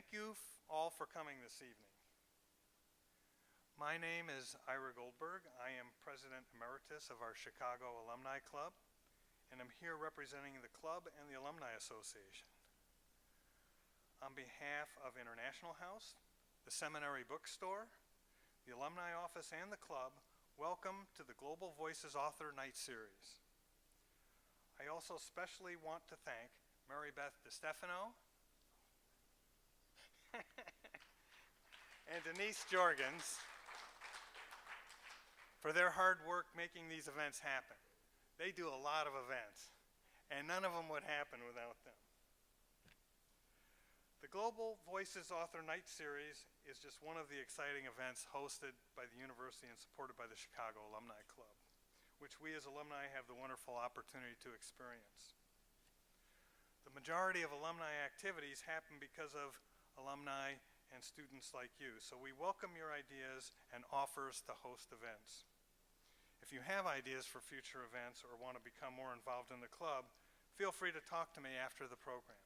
Thank you all for coming this evening. My name is Ira Goldberg. I am President Emeritus of our Chicago Alumni Club, and I'm here representing the club and the Alumni Association. On behalf of International House, the Seminary Bookstore, the Alumni Office, and the club, welcome to the Global Voices Author Night Series. I also especially want to thank Mary Beth DeStefano and Denise Jorgens for their hard work making these events happen. They do a lot of events, and none of them would happen without them. The Global Voices Author Night Series is just one of the exciting events hosted by the university and supported by the Chicago Alumni Club, which we as alumni have the wonderful opportunity to experience. The majority of alumni activities happen because of alumni and students like you, so we welcome your ideas and offers to host events. If you have ideas for future events or want to become more involved in the club, feel free to talk to me after the program.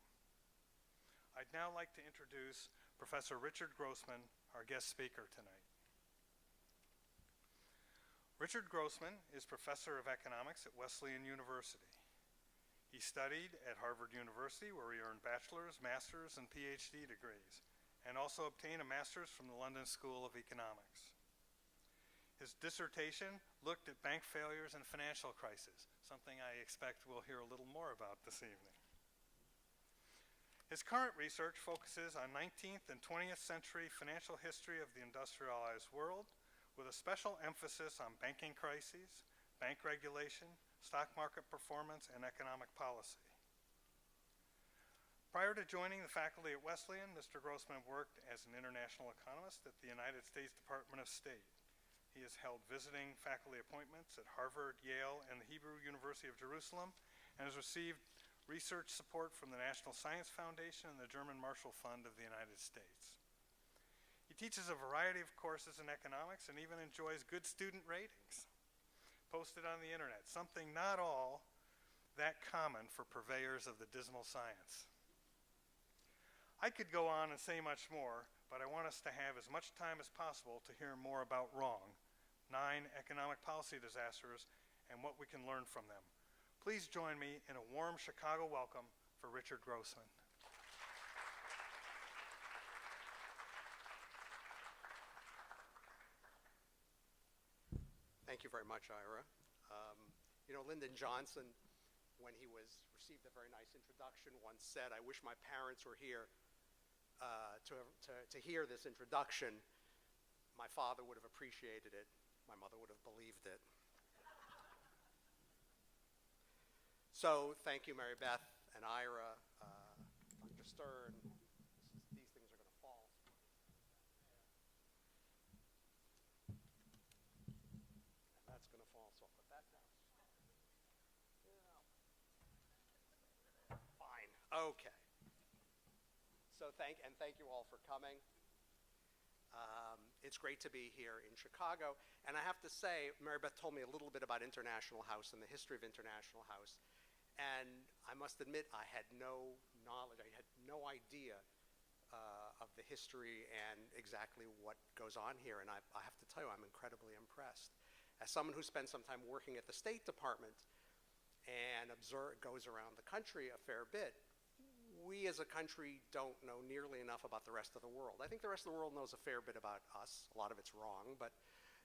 I'd now like to introduce Professor Richard Grossman, our guest speaker tonight. Richard Grossman is Professor of Economics at Wesleyan University. He studied at Harvard University, where he earned bachelor's, master's, and PhD degrees, and also obtained a master's from the London School of Economics. His dissertation looked at bank failures and financial crises, something I expect we'll hear a little more about this evening. His current research focuses on 19th and 20th century financial history of the industrialized world, with a special emphasis on banking crises, bank regulation, stock market performance, and economic policy. Prior to joining the faculty at Wesleyan, Mr. Grossman worked as an international economist at the United States Department of State. He has held visiting faculty appointments at Harvard, Yale, and the Hebrew University of Jerusalem, and has received research support from the National Science Foundation and the German Marshall Fund of the United States. He teaches a variety of courses in economics and even enjoys good student ratings posted on the internet, something not all that common for purveyors of the dismal science. I could go on and say much more, but I want us to have as much time as possible to hear more about WRONG, 9 economic policy disasters, and what we can learn from them. Please join me in a warm Chicago welcome for Richard Grossman. Thank you very much, Ira. Lyndon Johnson, when he received a very nice introduction, once said, "I wish my parents were here to hear this introduction. My father would have appreciated it. My mother would have believed it." So thank you, Mary Beth and Ira, Dr. Stern. These things are going to fall. And that's going to fall, so I'll put that down. Yeah. Fine. Okay. So thank you all for coming. It's great to be here in Chicago. And I have to say, Mary Beth told me a little bit about International House and the history of International House. And I must admit, I had no knowledge, I had no idea of the history and exactly what goes on here. And I have to tell you, I'm incredibly impressed. As someone who spent some time working at the State Department and goes around the country a fair bit, we as a country don't know nearly enough about the rest of the world. I think the rest of the world knows a fair bit about us. A lot of it's wrong, but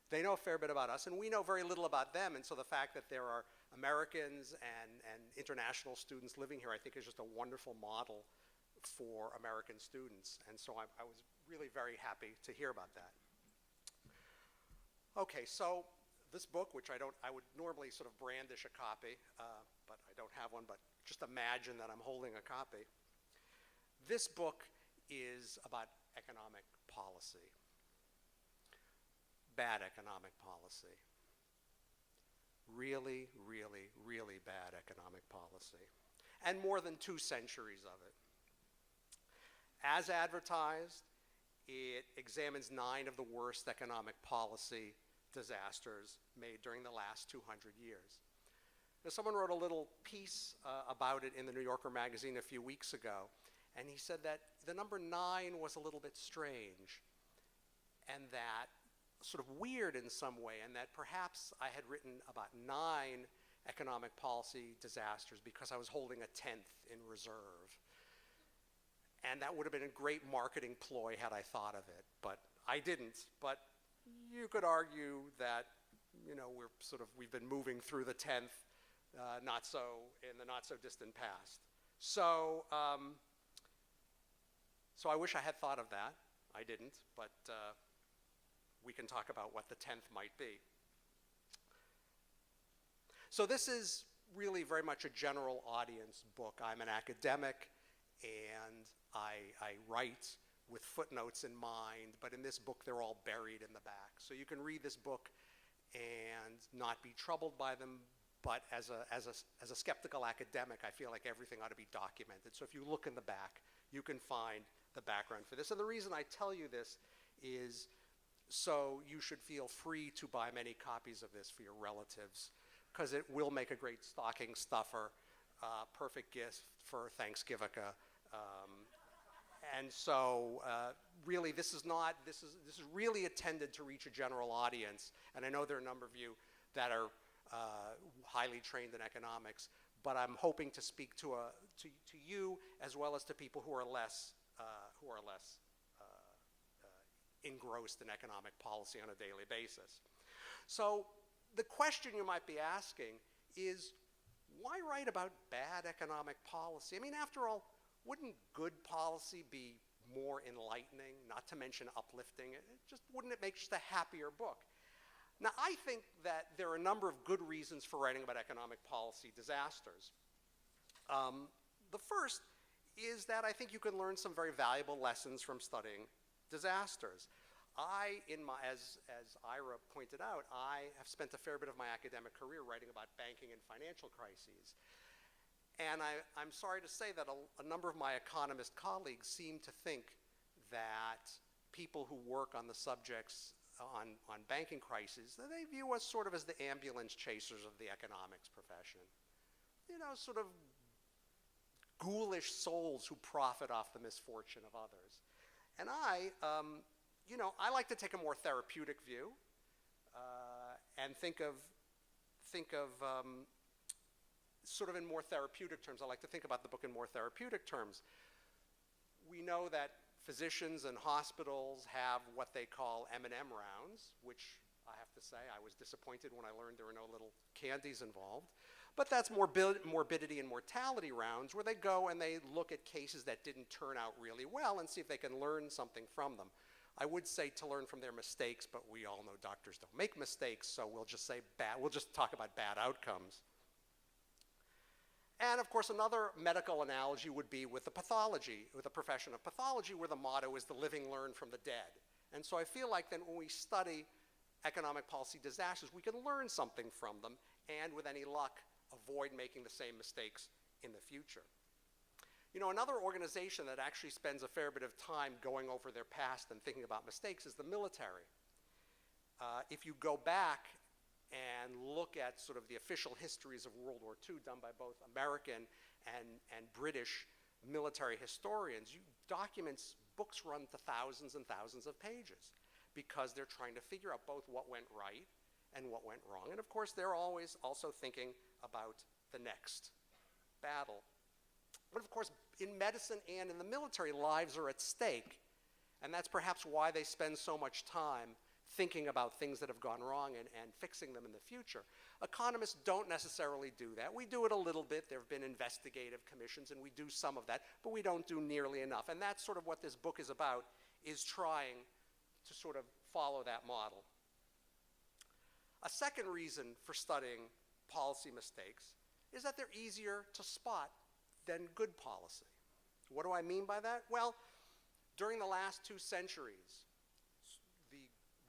they know a fair bit about us, and we know very little about them. And so the fact that there are Americans and international students living here, I think, is just a wonderful model for American students. And so I was really very happy to hear about that. Okay, so this book, which I would normally sort of brandish a copy, but I don't have one, but just imagine that I'm holding a copy. This book is about economic policy. Bad economic policy. Really, really, really bad economic policy. And more than 2 centuries of it. As advertised, it examines 9 of the worst economic policy disasters made during the last 200 years. Now, someone wrote a little piece about it in the New Yorker magazine a few weeks ago, And he said that the number 9 was a little bit strange and that sort of weird in some way, and that perhaps I had written about 9 economic policy disasters because I was holding a 10th in reserve. And that would have been a great marketing ploy had I thought of it, but I didn't. But you could argue that, you know, we've been moving through the 10th, in the not so distant past. So, so I wish I had thought of that. I didn't, but we can talk about what the 10th might be. So this is really very much a general audience book. I'm an academic, and I write with footnotes in mind, but in this book they're all buried in the back. So you can read this book and not be troubled by them, but as a skeptical academic, I feel like everything ought to be documented. So if you look in the back, you can find the background for this. And the reason I tell you this is so you should feel free to buy many copies of this for your relatives, because it will make a great stocking stuffer, perfect gift for Thanksgiving. And so really this is really intended to reach a general audience. And I know there are a number of you that are highly trained in economics, but I'm hoping to speak to you as well as to people who are less engrossed in economic policy on a daily basis. So the question you might be asking is, why write about bad economic policy? I mean, after all, wouldn't good policy be more enlightening, not to mention uplifting? Wouldn't it make just a happier book? Now, I think that there are a number of good reasons for writing about economic policy disasters. The first is that I think you can learn some very valuable lessons from studying disasters. As Ira pointed out, I have spent a fair bit of my academic career writing about banking and financial crises. And I'm sorry to say that a number of my economist colleagues seem to think that people who work on the subjects on banking crises, they view us sort of as the ambulance chasers of the economics profession. You know, sort of ghoulish souls who profit off the misfortune of others. And I like to take a more therapeutic view and think of sort of in more therapeutic terms. I like to think about the book in more therapeutic terms. We know that physicians and hospitals have what they call M&M rounds, which I have to say I was disappointed when I learned there were no little candies involved. But that's morbidity and mortality rounds, where they go and they look at cases that didn't turn out really well and see if they can learn something from them. I would say to learn from their mistakes, but we all know doctors don't make mistakes, so we'll just talk about bad outcomes. And of course, another medical analogy would be with the profession of pathology, where the motto is the living learn from the dead. And so I feel like then when we study economic policy disasters, we can learn something from them and, with any luck, avoid making the same mistakes in the future. You know, another organization that actually spends a fair bit of time going over their past and thinking about mistakes is the military. If you go back and look at sort of the official histories of World War II done by both American and British military historians, books run to thousands and thousands of pages because they're trying to figure out both what went right and what went wrong. And of course, they're always also thinking about the next battle. But of course, in medicine and in the military, lives are at stake. And that's perhaps why they spend so much time thinking about things that have gone wrong and fixing them in the future. Economists don't necessarily do that. We do it a little bit. There have been investigative commissions, and we do some of that, but we don't do nearly enough. And that's sort of what this book is about, is trying to sort of follow that model. A second reason for studying policy mistakes is that they're easier to spot than good policy. What do I mean by that? Well, during the last 2 centuries, the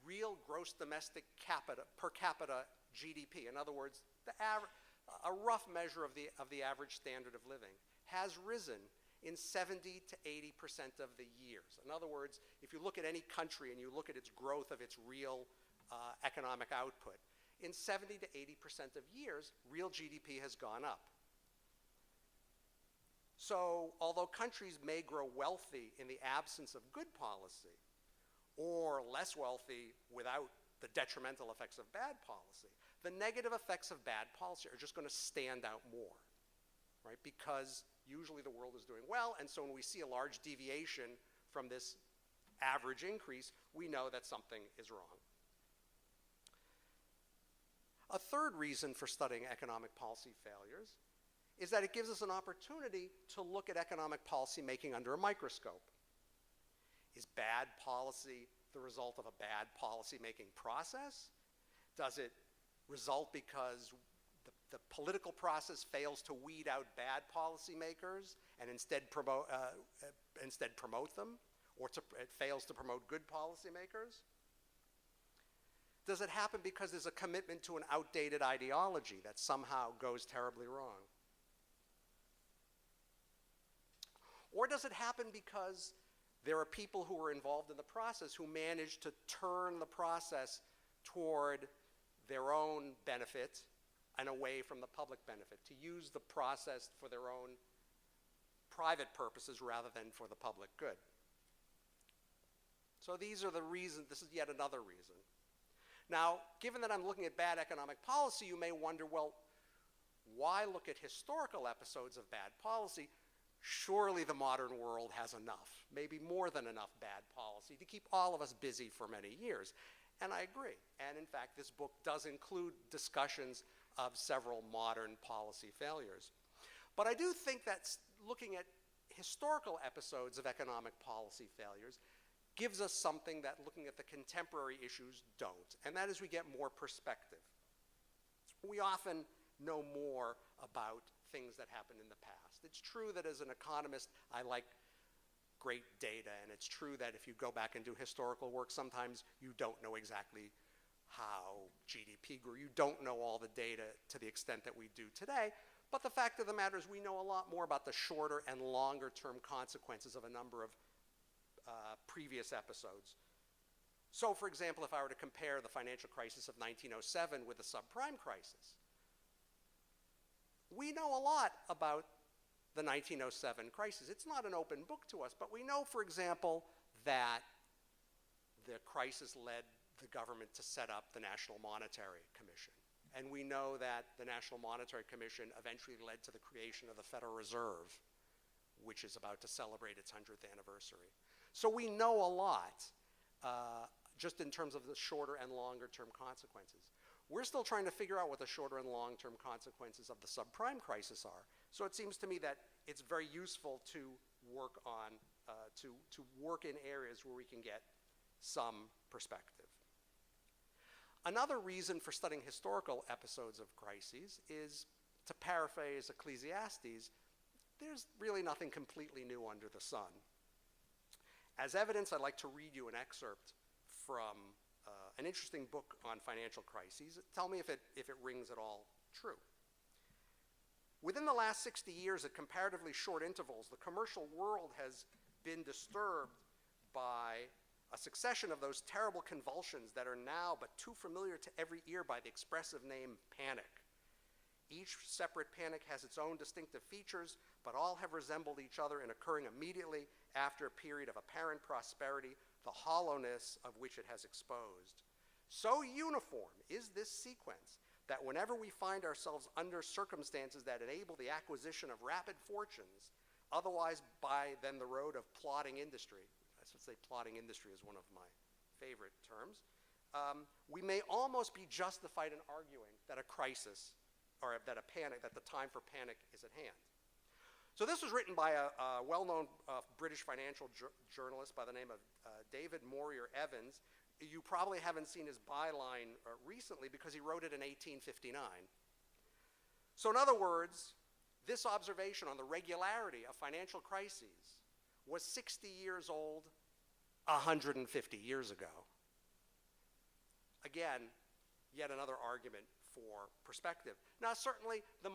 real gross domestic per capita GDP, in other words, a rough measure of the average standard of living, has risen in 70 to 80% of the years. In other words, if you look at any country and you look at its growth of its real economic output, in 70 to 80% of years, real GDP has gone up. So although countries may grow wealthy in the absence of good policy, or less wealthy without the detrimental effects of bad policy, the negative effects of bad policy are just going to stand out more, right? Because usually the world is doing well, and so when we see a large deviation from this average increase, we know that something is wrong. A third reason for studying economic policy failures is that it gives us an opportunity to look at economic policy making under a microscope. Is bad policy the result of a bad policy-making process? Does it result because the political process fails to weed out bad policymakers and instead promote them, or it fails to promote good policymakers? Does it happen because there's a commitment to an outdated ideology that somehow goes terribly wrong? Or does it happen because there are people who are involved in the process who manage to turn the process toward their own benefit and away from the public benefit, to use the process for their own private purposes rather than for the public good? So these are the reasons. This is yet another reason. Now, given that I'm looking at bad economic policy, you may wonder, well, why look at historical episodes of bad policy? Surely the modern world has enough, maybe more than enough bad policy to keep all of us busy for many years. And I agree. And in fact, this book does include discussions of several modern policy failures. But I do think that looking at historical episodes of economic policy failures gives us something that looking at the contemporary issues don't, and that is we get more perspective. We often know more about things that happened in the past. It's true that as an economist, I like great data, and it's true that if you go back and do historical work, sometimes you don't know exactly how GDP grew. You don't know all the data to the extent that we do today, but the fact of the matter is we know a lot more about the shorter and longer term consequences of a number of previous episodes. So, for example, if I were to compare the financial crisis of 1907 with the subprime crisis, we know a lot about the 1907 crisis. It's not an open book to us, but we know, for example, that the crisis led the government to set up the National Monetary Commission. And we know that the National Monetary Commission eventually led to the creation of the Federal Reserve, which is about to celebrate its 100th anniversary. So we know a lot, just in terms of the shorter and longer term consequences. We're still trying to figure out what the shorter and long-term consequences of the subprime crisis are. So it seems to me that it's very useful to work on, to work in areas where we can get some perspective. Another reason for studying historical episodes of crises is, to paraphrase Ecclesiastes, there's really nothing completely new under the sun. As evidence, I'd like to read you an excerpt from an interesting book on financial crises. Tell me if it rings at all true. Within the last 60 years, at comparatively short intervals, the commercial world has been disturbed by a succession of those terrible convulsions that are now but too familiar to every ear by the expressive name panic. Each separate panic has its own distinctive features, but all have resembled each other in occurring immediately after a period of apparent prosperity, the hollowness of which it has exposed. So uniform is this sequence that whenever we find ourselves under circumstances that enable the acquisition of rapid fortunes, otherwise by then the road of plodding industry, I should say plodding industry is one of my favorite terms, we may almost be justified in arguing that a crisis, or that the time for panic is at hand. So this was written by a well-known British financial journalist by the name of David Morier-Evans. You probably haven't seen his byline recently because he wrote it in 1859. So in other words, this observation on the regularity of financial crises was 60 years old 150 years ago. Again, yet another argument for perspective. Now, certainly, the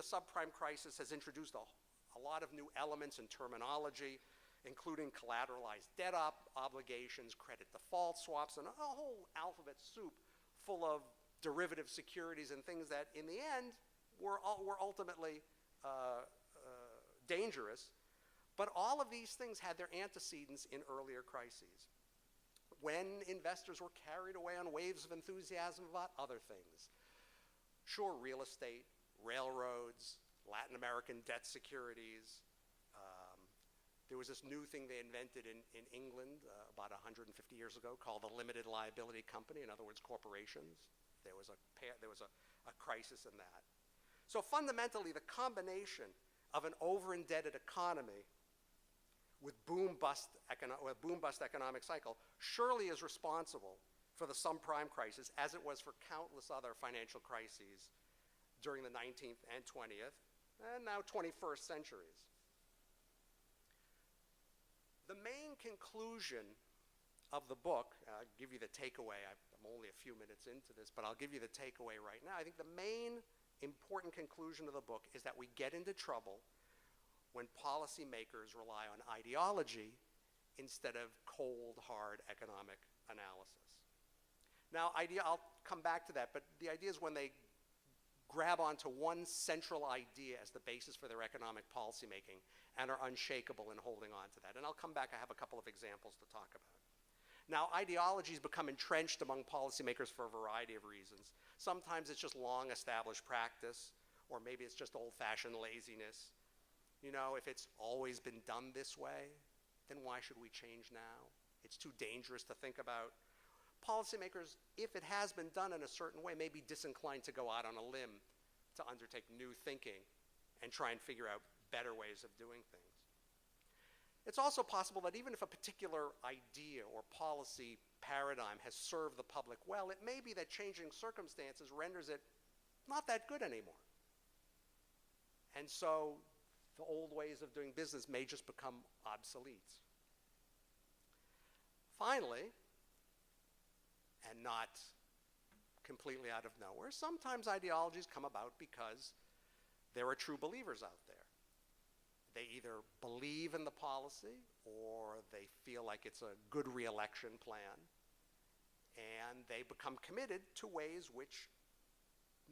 subprime crisis has introduced a lot of new elements and terminology, including collateralized debt obligations, credit default swaps, and a whole alphabet soup full of derivative securities and things that, in the end, were ultimately dangerous, but all of these things had their antecedents in earlier crises, when investors were carried away on waves of enthusiasm about other things. Sure, real estate, railroads, Latin American debt securities. There was this new thing they invented in England about 150 years ago called the limited liability company, in other words, corporations. There was a crisis in that. So fundamentally, the combination of an over-indebted economy with boom-bust economic cycle surely is responsible for the subprime crisis, as it was for countless other financial crises during the 19th and 20th, and now 21st centuries. The main conclusion of the book, I'll give you the takeaway. I'm only a few minutes into this, but I'll give you the takeaway right now. I think the main important conclusion of the book is that we get into trouble when policymakers rely on ideology instead of cold, hard economic analysis. Now, I'll come back to that, but the idea is when they grab onto one central idea as the basis for their economic policymaking and are unshakable in holding on to that. And I'll come back, I have a couple of examples to talk about. Now, ideologies become entrenched among policymakers for a variety of reasons. Sometimes it's just long established practice, or maybe it's just old-fashioned laziness. You know, if it's always been done this way, then why should we change now? It's too dangerous to think about. Policymakers, if it has been done in a certain way, may be disinclined to go out on a limb to undertake new thinking and try and figure out better ways of doing things. It's also possible that even if a particular idea or policy paradigm has served the public well, it may be that changing circumstances renders it not that good anymore. And so the old ways of doing business may just become obsolete. Finally, and not completely out of nowhere, sometimes ideologies come about because there are true believers out there. They either believe in the policy or they feel like it's a good re-election plan, and they become committed to ways which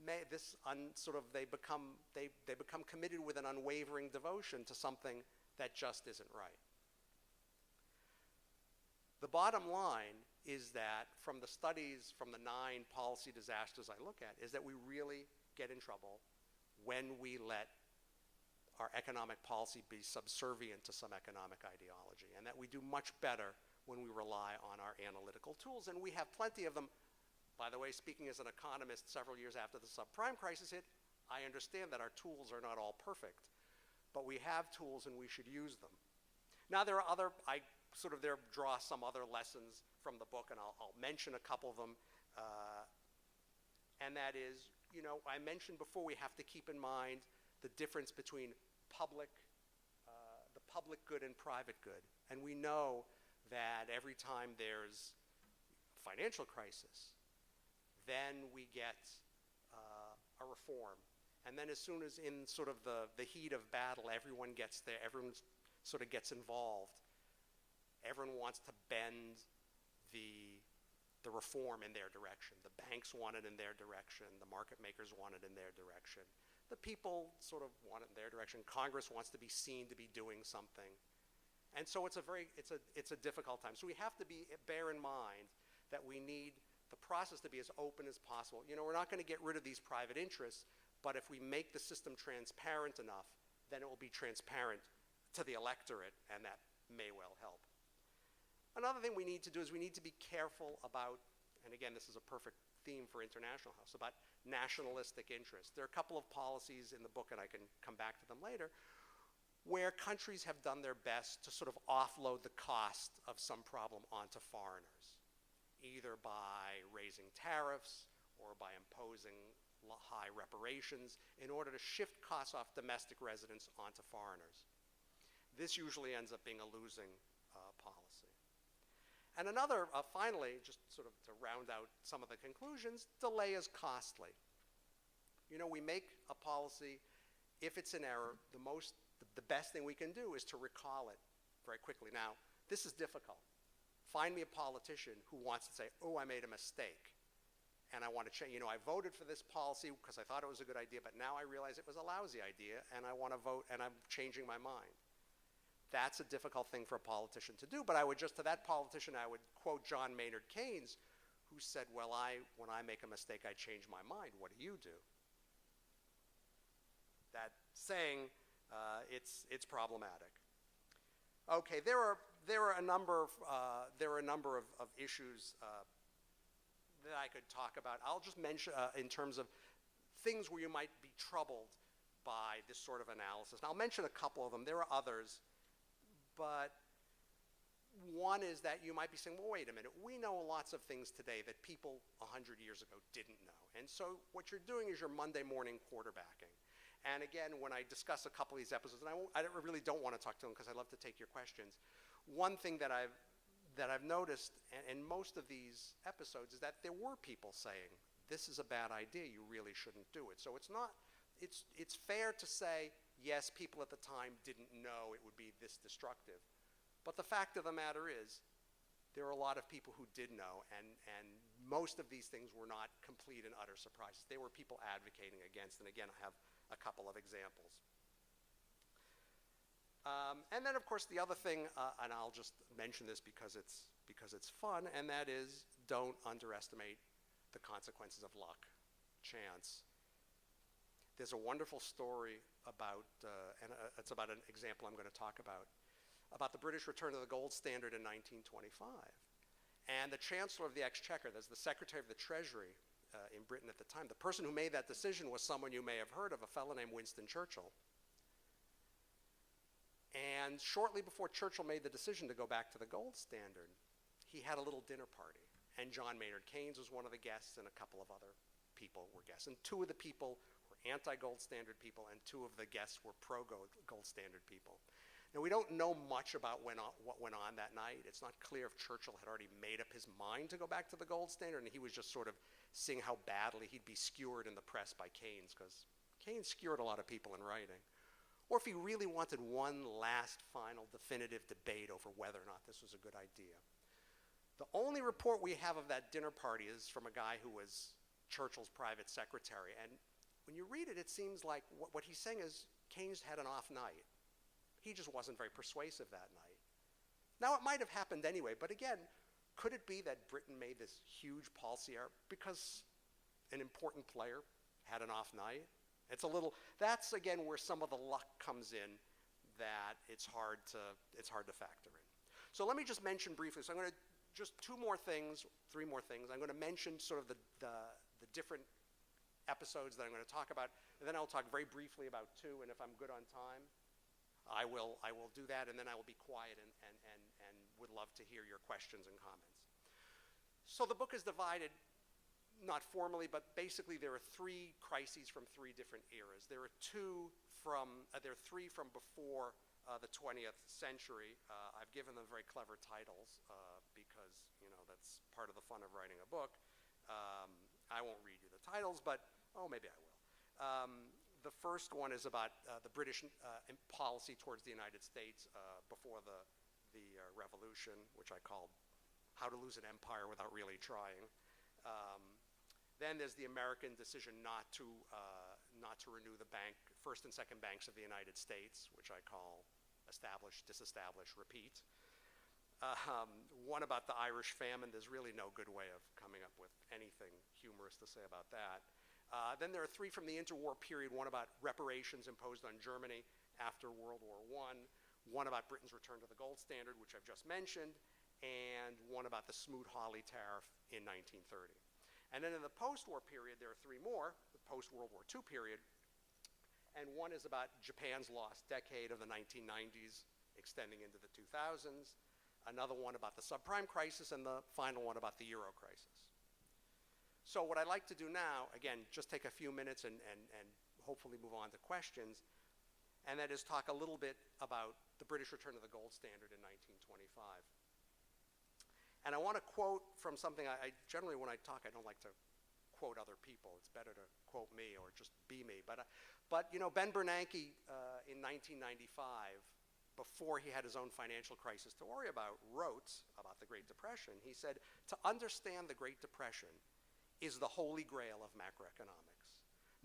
they become committed with an unwavering devotion to something that just isn't right. The bottom line is that from the studies, from the 9 policy disasters I look at, is that we really get in trouble when we let our economic policy be subservient to some economic ideology, and that we do much better when we rely on our analytical tools. And we have plenty of them. By the way, speaking as an economist several years after the subprime crisis hit, I understand that our tools are not all perfect, but we have tools and we should use them. Now there are other, I sort of there draw some other lessons from the book, and I'll mention a couple of them. And that is, you know, I mentioned before we have to keep in mind the difference between the public good and private good. And we know that every time there's a financial crisis, then we get a reform. And then as soon as in sort of the heat of battle, everyone gets there, everyone sort of gets involved. Everyone wants to bend the reform in their direction. The banks want it in their direction. The market makers want it in their direction. The people sort of want it in their direction. Congress wants to be seen to be doing something. And so it's a difficult time. So we have to bear in mind that we need the process to be as open as possible. You know, we're not going to get rid of these private interests, but if we make the system transparent enough, then it will be transparent to the electorate, and that may well help. Another thing we need to do is we need to be careful about, and again, this is a perfect theme for International House, about nationalistic interests. There are a couple of policies in the book, and I can come back to them later, where countries have done their best to sort of offload the cost of some problem onto foreigners, either by raising tariffs or by imposing high reparations in order to shift costs off domestic residents onto foreigners. This usually ends up being a losing policy. And another, finally, just sort of to round out some of the conclusions, delay is costly. You know, we make a policy, if it's an error, the best thing we can do is to recall it very quickly. Now, this is difficult. Find me a politician who wants to say, oh, I made a mistake, and I want to change. I voted for this policy because I thought it was a good idea, but now I realize it was a lousy idea, and I want to vote, and I'm changing my mind. That's a difficult thing for a politician to do, but to that politician, I would quote John Maynard Keynes, who said, well, when I make a mistake, I change my mind. What do you do? That saying, it's problematic. Okay, there are a number of issues that I could talk about. I'll just mention in terms of things where you might be troubled by this sort of analysis. And I'll mention a couple of them. There are others, but one is that you might be saying, well, wait a minute, we know lots of things today that people 100 years ago didn't know. And so what you're doing is you're Monday morning quarterbacking. And again, when I discuss a couple of these episodes, and I really don't want to talk to them because I love to take your questions, one thing that I've noticed in most of these episodes is that there were people saying, this is a bad idea, you really shouldn't do it. So it's fair to say, yes, people at the time didn't know it would be this destructive. But the fact of the matter is, there are a lot of people who did know, and most of these things were not complete and utter surprises. There were people advocating against, and again, I have a couple of examples. And then, of course, the other thing, and I'll just mention this because it's fun, and that is don't underestimate the consequences of luck, chance. There's a wonderful story about, and it's about an example I'm going to talk about the British return to the gold standard in 1925. And the Chancellor of the Exchequer, that's the Secretary of the Treasury in Britain at the time, the person who made that decision was someone you may have heard of, a fellow named Winston Churchill. And shortly before Churchill made the decision to go back to the gold standard, he had a little dinner party. And John Maynard Keynes was one of the guests, and a couple of other people were guests. And two of the people were anti-gold standard people, and two of the guests were pro-gold standard people. Now, we don't know much about what went on that night. It's not clear if Churchill had already made up his mind to go back to the gold standard, and he was just sort of seeing how badly he'd be skewered in the press by Keynes, because Keynes skewered a lot of people in writing. Or if he really wanted one last, final, definitive debate over whether or not this was a good idea. The only report we have of that dinner party is from a guy who was Churchill's private secretary. And when you read it, it seems like what he's saying is Keynes had an off night. He just wasn't very persuasive that night. Now, it might have happened anyway, but again, could it be that Britain made this huge policy error because an important player had an off night? That's again where some of the luck comes in that it's hard to factor in. So let me just mention briefly, so I'm going to just three more things. I'm going to mention sort of the different episodes that I'm going to talk about, and then I'll talk very briefly about two, and if I'm good on time, I will do that, and then I will be quiet and would love to hear your questions and comments. So the book is divided, not formally, but basically there are three crises from three different eras. There are three from before the 20th century. I've given them very clever titles because that's part of the fun of writing a book. I won't read you the titles, but maybe I will. The first one is about the British policy towards the United States before the Revolution, which I called How to Lose an Empire Without Really Trying. Then there's the American decision not to renew the first and second banks of the United States, which I call Establish, Disestablish, Repeat. One about the Irish famine. There's really no good way of coming up with anything humorous to say about that. Then there are three from the interwar period, one about reparations imposed on Germany after World War I, one about Britain's return to the gold standard, which I've just mentioned, and one about the Smoot-Hawley tariff in 1930. And then in the post-war period, there are three more, the post-World War II period, and one is about Japan's lost decade of the 1990s extending into the 2000s, another one about the subprime crisis, and the final one about the Euro crisis. So what I'd like to do now, again, just take a few minutes and hopefully move on to questions, and that is talk a little bit about the British return to the gold standard in 1925. And I want to quote from something I generally, when I talk, I don't like to quote other people. It's better to quote me or just be me. But Ben Bernanke in 1995, before he had his own financial crisis to worry about, wrote about the Great Depression. He said, to understand the Great Depression, is the holy grail of macroeconomics.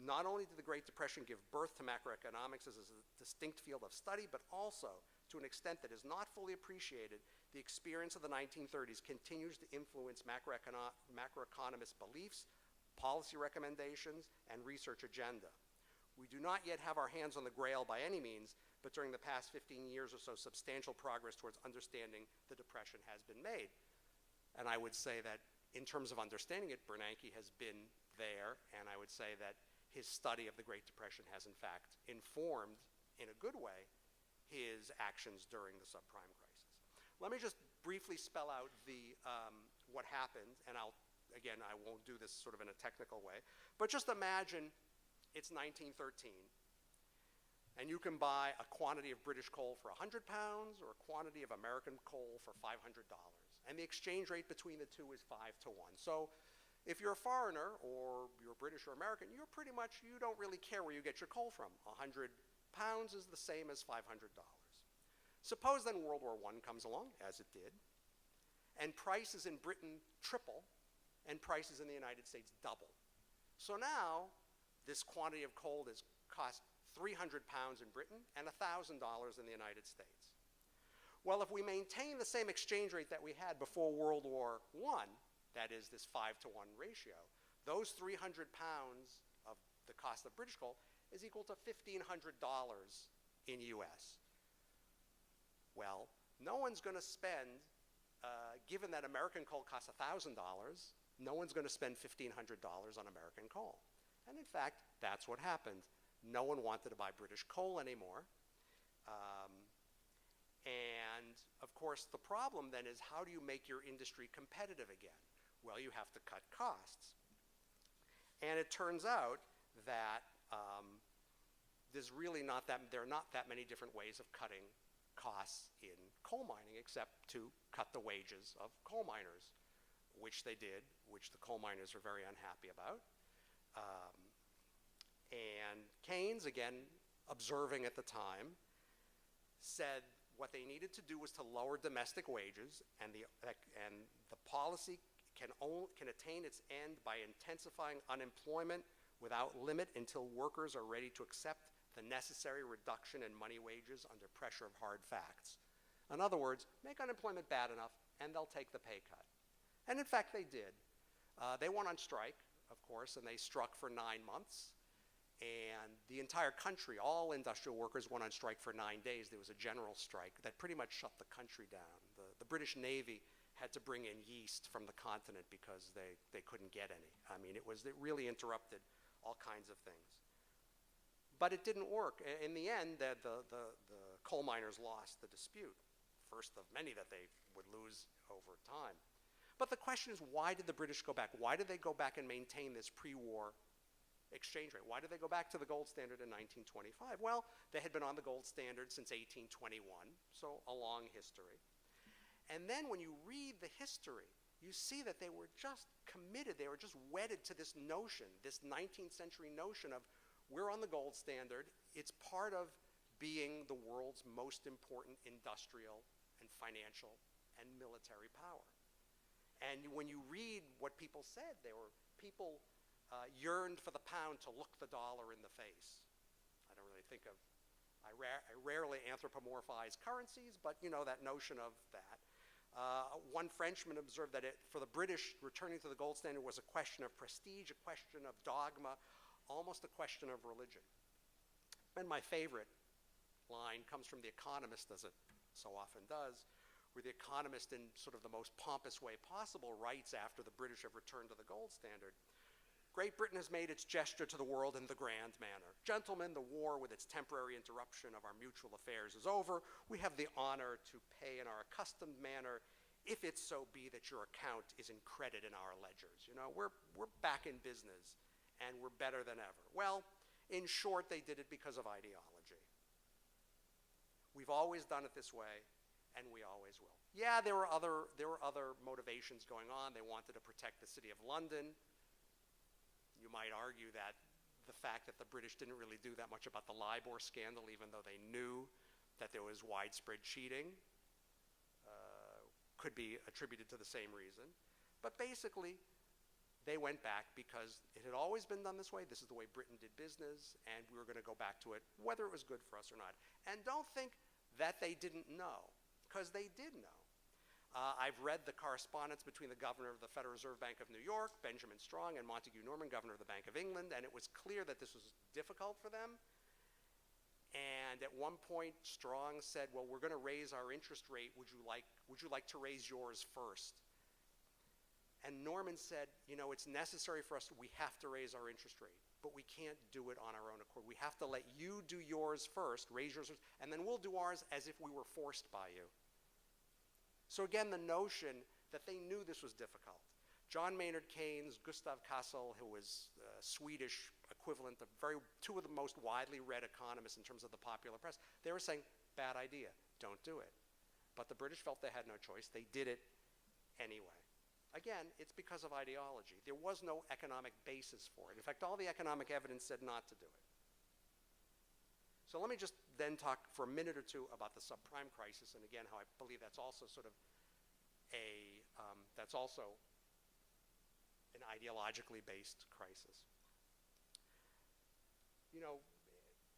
Not only did the Great Depression give birth to macroeconomics as a distinct field of study, but also, to an extent that is not fully appreciated, the experience of the 1930s continues to influence macroeconomists' beliefs, policy recommendations, and research agenda. We do not yet have our hands on the grail by any means, but during the past 15 years or so, substantial progress towards understanding the Depression has been made. And I would say that in terms of understanding it, Bernanke has been there, and I would say that his study of the Great Depression has in fact informed, in a good way, his actions during the subprime crisis. Let me just briefly spell out what happened, and again, I won't do this sort of in a technical way, but just imagine it's 1913, and you can buy a quantity of British coal for 100 pounds or a quantity of American coal for $500. And the exchange rate between the two is 5 to 1. So if you're a foreigner, or you're British or American, you don't really care where you get your coal from. 100 pounds is the same as $500. Suppose then World War I comes along, as it did, and prices in Britain triple, and prices in the United States double. So now, this quantity of coal has cost 300 pounds in Britain and $1,000 in the United States. Well, if we maintain the same exchange rate that we had before World War I, that is this 5 to 1 ratio, those 300 pounds of the cost of British coal is equal to $1,500 in US. Well, no one's going to spend, given that American coal costs $1,000, no one's going to spend $1,500 on American coal. And in fact, that's what happened. No one wanted to buy British coal anymore. And of course, the problem then is, how do you make your industry competitive again? Well, you have to cut costs. And it turns out that there are not that many different ways of cutting costs in coal mining, except to cut the wages of coal miners, which they did, which the coal miners are very unhappy about. And Keynes, again, observing at the time, said what they needed to do was to lower domestic wages, and the policy can attain its end by intensifying unemployment without limit until workers are ready to accept the necessary reduction in money wages under pressure of hard facts. In other words, make unemployment bad enough, and they'll take the pay cut. And in fact, they did. They went on strike, of course, and they struck for 9 months. And the entire country, all industrial workers went on strike for 9 days. There was a general strike that pretty much shut the country down. The British Navy had to bring in yeast from the continent because they couldn't get any. I mean, it really interrupted all kinds of things. But it didn't work. In the end, the coal miners lost the dispute, first of many that they would lose over time. But the question is, why did the British go back? Why did they go back and maintain this pre-war exchange rate? Why did they go back to the gold standard in 1925? Well, they had been on the gold standard since 1821, so a long history. And then when you read the history, you see that they were just committed, they were just wedded to this notion, this 19th century notion of, we're on the gold standard, it's part of being the world's most important industrial and financial and military power. And when you read what people said, people yearned for the pound to look the dollar in the face. I don't really think of, I rarely anthropomorphize currencies, but you know, that notion of that. One Frenchman observed that for the British, returning to the gold standard was a question of prestige, a question of dogma, almost a question of religion. And my favorite line comes from The Economist, as it so often does, where The Economist, in sort of the most pompous way possible, writes after the British have returned to the gold standard, Great Britain has made its gesture to the world in the grand manner. Gentlemen, the war with its temporary interruption of our mutual affairs is over. We have the honor to pay in our accustomed manner, if it so be that your account is in credit in our ledgers. You know, we're back in business, and we're better than ever. Well, in short, they did it because of ideology. We've always done it this way, and we always will. Yeah, there were other motivations going on. They wanted to protect the city of London. You might argue that the fact that the British didn't really do that much about the LIBOR scandal, even though they knew that there was widespread cheating, could be attributed to the same reason. But basically, they went back because it had always been done this way. This is the way Britain did business, and we were going to go back to it, whether it was good for us or not. And don't think that they didn't know, because they did know. I've read the correspondence between the governor of the Federal Reserve Bank of New York, Benjamin Strong, and Montague Norman, governor of the Bank of England, and it was clear that this was difficult for them. And at one point, Strong said, well, we're going to raise our interest rate. Would you like to raise yours first? And Norman said, you know, it's necessary for us, we have to raise our interest rate, but we can't do it on our own accord. We have to let you do yours first, raise yours, and then we'll do ours as if we were forced by you. So again, the notion that they knew this was difficult. John Maynard Keynes, Gustav Cassel, who was Swedish equivalent of two of the most widely read economists in terms of the popular press, they were saying, bad idea, don't do it. But the British felt they had no choice. They did it anyway. Again, it's because of ideology. There was no economic basis for it. In fact, all the economic evidence said not to do it. So let me just then talk for a minute or two about the subprime crisis, and again, how I believe that's also sort of that's also an ideologically based crisis. You know,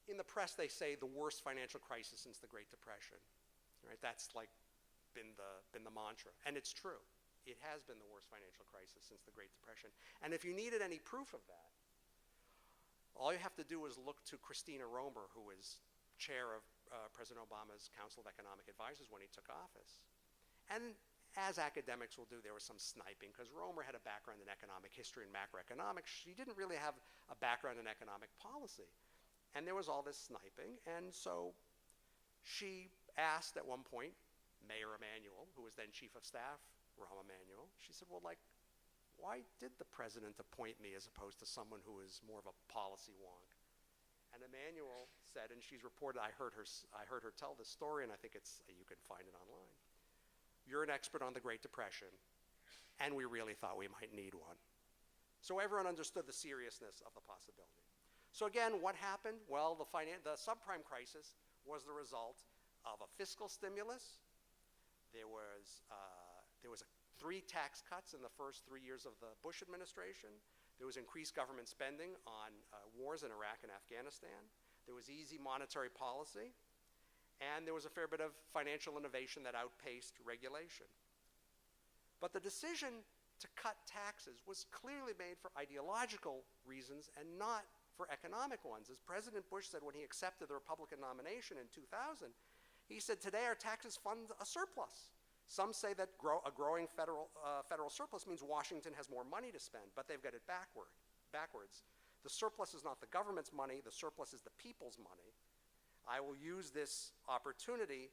in the press they say the worst financial crisis since the Great Depression, right? That's like been the mantra, and it's true. It has been the worst financial crisis since the Great Depression. And if you needed any proof of that, all you have to do is look to Christina Romer, who was chair of President Obama's Council of Economic Advisors when he took office. And as academics will do, there was some sniping, because Romer had a background in economic history and macroeconomics. She didn't really have a background in economic policy. And there was all this sniping. And so she asked at one point Mayor Emanuel, who was then chief of staff, Rahm Emanuel, she said, well, like, why did the president appoint me as opposed to someone who is more of a policy wonk? And Emanuel said, and she's reported, I heard her tell this story, and I think you can find it online. You're an expert on the Great Depression, and we really thought we might need one. So everyone understood the seriousness of the possibility. So again, what happened? Well, the subprime crisis was the result of a fiscal stimulus. There was 3 tax cuts in the first 3 years of the Bush administration. There was increased government spending on wars in Iraq and Afghanistan. There was easy monetary policy. And there was a fair bit of financial innovation that outpaced regulation. But the decision to cut taxes was clearly made for ideological reasons and not for economic ones. As President Bush said when he accepted the Republican nomination in 2000, he said, today our taxes fund a surplus. Some say that a growing federal surplus means Washington has more money to spend, but they've got it backwards. The surplus is not the government's money, the surplus is the people's money. I will use this opportunity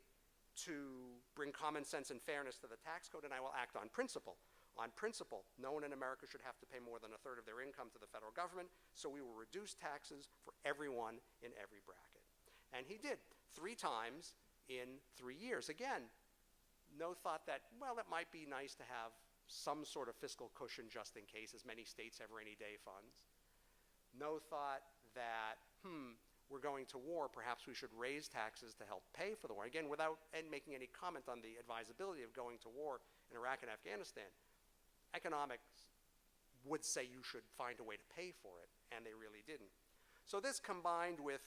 to bring common sense and fairness to the tax code, and I will act on principle. On principle, no one in America should have to pay more than 1/3 of their income to the federal government, so we will reduce taxes for everyone in every bracket. And he did 3 times in 3 years. Again, no thought that, well, it might be nice to have some sort of fiscal cushion just in case, as many states have rainy day funds. No thought that, we're going to war, perhaps we should raise taxes to help pay for the war. Again, without making any comment on the advisability of going to war in Iraq and Afghanistan, economics would say you should find a way to pay for it, and they really didn't. So this combined with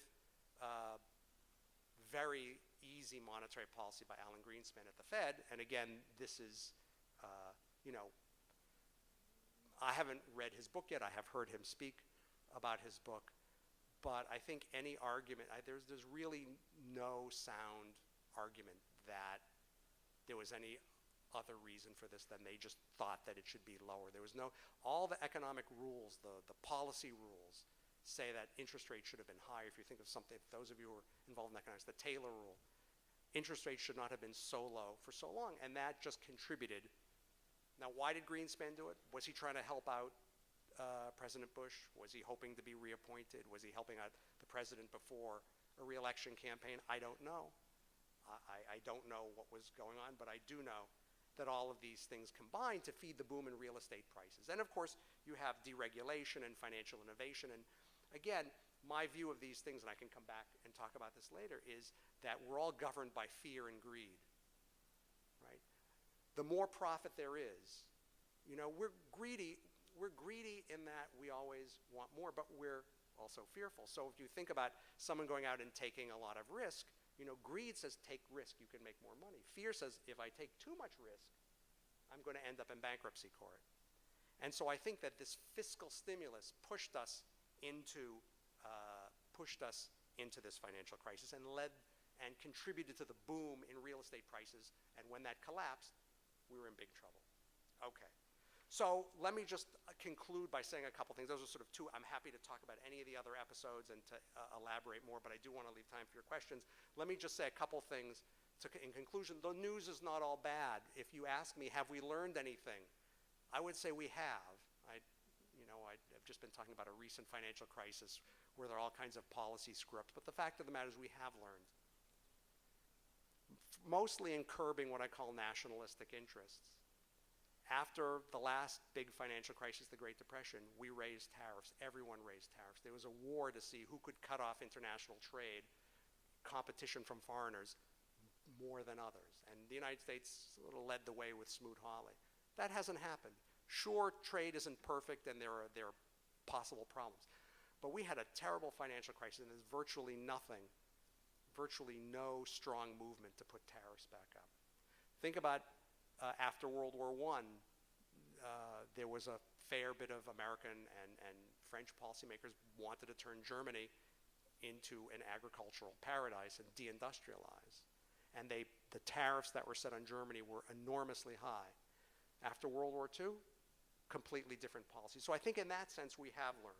very easy monetary policy by Alan Greenspan at the Fed, and again, this is, I haven't read his book yet. I have heard him speak about his book, but I think any argument, there's really no sound argument that there was any other reason for this than they just thought that it should be lower. There was all the economic rules, the policy rules, say that interest rates should have been higher. If you think of something, those of you who are involved in economics, the Taylor rule, interest rates should not have been so low for so long, and that just contributed. Now, why did Greenspan do it? Was he trying to help out President Bush? Was he hoping to be reappointed? Was he helping out the president before a re-election campaign? I don't know. I don't know what was going on, but I do know that all of these things combined to feed the boom in real estate prices. And of course, you have deregulation and financial innovation. And again, my view of these things, and I can come back and talk about this later, is that we're all governed by fear and greed, right? The more profit there is, we're greedy. we're greedy in that we always want more, but we're also fearful. So if you think about someone going out and taking a lot of risk, greed says take risk, you can make more money. Fear says if I take too much risk, I'm going to end up in bankruptcy court. And so I think that this fiscal stimulus pushed us into this financial crisis and contributed to the boom in real estate prices. And when that collapsed, we were in big trouble. Okay. So let me just conclude by saying a couple things. Those are sort of two. I'm happy to talk about any of the other episodes and to elaborate more, but I do want to leave time for your questions. Let me just say a couple things in conclusion. The news is not all bad. If you ask me, have we learned anything? I would say we have. I've just been talking about a recent financial crisis where there are all kinds of policy screw-ups, but the fact of the matter is we have learned. Mostly in curbing what I call nationalistic interests. After the last big financial crisis, the Great Depression, we raised tariffs. Everyone raised tariffs. There was a war to see who could cut off international trade, competition from foreigners, more than others. And the United States sort of led the way with Smoot-Hawley. That hasn't happened. Sure, trade isn't perfect and there are possible problems. But we had a terrible financial crisis and there's virtually no strong movement to put tariffs back up. Think about after World War I, there was a fair bit of American and French policymakers wanted to turn Germany into an agricultural paradise and deindustrialize. And the tariffs that were set on Germany were enormously high. After World War II, completely different policy. So I think in that sense we have learned.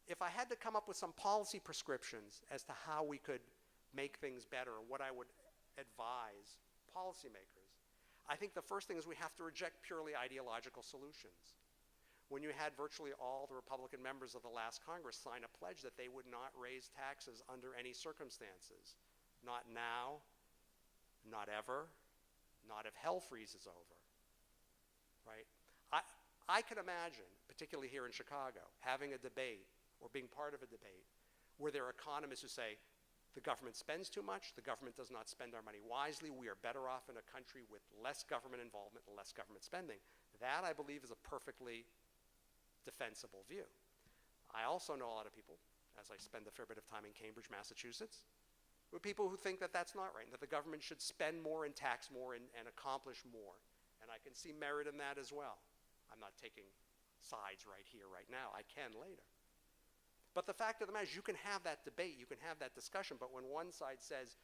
If I had to come up with some policy prescriptions as to how we could make things better, what I would advise policymakers, I think the first thing is we have to reject purely ideological solutions. When you had virtually all the Republican members of the last Congress sign a pledge that they would not raise taxes under any circumstances, not now, not ever, not if hell freezes over, right? I can imagine, particularly here in Chicago, having a debate or being part of a debate where there are economists who say, the government spends too much, the government does not spend our money wisely, we are better off in a country with less government involvement and less government spending. That, I believe, is a perfectly defensible view. I also know a lot of people, as I spend a fair bit of time in Cambridge, Massachusetts, with people who think that that's not right, and that the government should spend more and tax more and accomplish more. And I can see merit in that as well. I'm not taking sides right here, right now. I can later. But the fact of the matter is you can have that debate, you can have that discussion, but when one side says,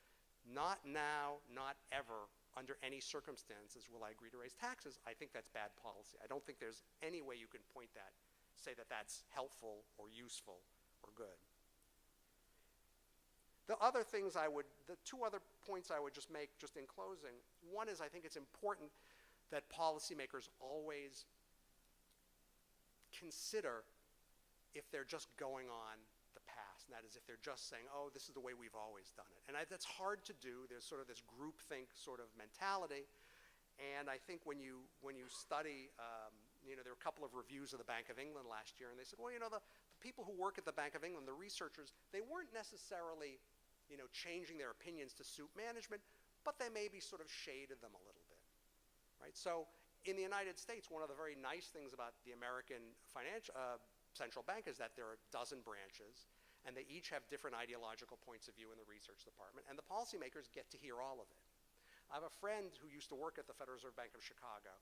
not now, not ever, under any circumstances will I agree to raise taxes, I think that's bad policy. I don't think there's any way you can point that, say that that's helpful or useful or good. The two other points I would just make just in closing, one is I think it's important that policymakers always consider if they're just going on the past, and that is if they're just saying, oh, this is the way we've always done it. And that's hard to do. There's sort of this groupthink sort of mentality. And I think when you study, there were a couple of reviews of the Bank of England last year, and they said, well, the people who work at the Bank of England, the researchers, they weren't necessarily, changing their opinions to suit management, but they maybe sort of shaded them a little bit, right? So in the United States, one of the very nice things about the American central bank is that there are a dozen branches, and they each have different ideological points of view in the research department, and the policymakers get to hear all of it. I have a friend who used to work at the Federal Reserve Bank of Chicago,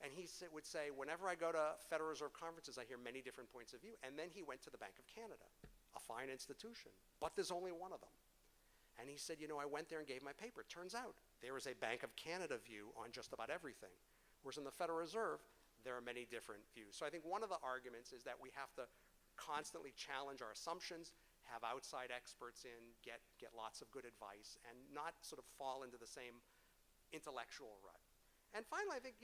and he would say, whenever I go to Federal Reserve conferences, I hear many different points of view. And then he went to the Bank of Canada, a fine institution, but there's only one of them. And he said, I went there and gave my paper. It turns out there is a Bank of Canada view on just about everything, whereas in the Federal Reserve, there are many different views. So I think one of the arguments is that we have to constantly challenge our assumptions, have outside experts in, get lots of good advice, and not sort of fall into the same intellectual rut. And finally, I think,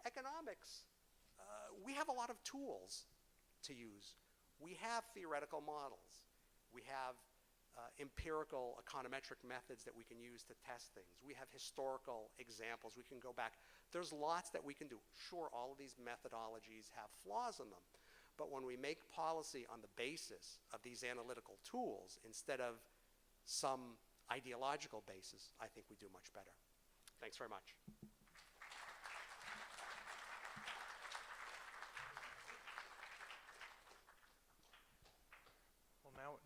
economics, we have a lot of tools to use. We have theoretical models. We have empirical econometric methods that we can use to test things. We have historical examples. We can go back. There's lots that we can do. Sure, all of these methodologies have flaws in them, but when we make policy on the basis of these analytical tools instead of some ideological basis, I think we do much better. Thanks very much.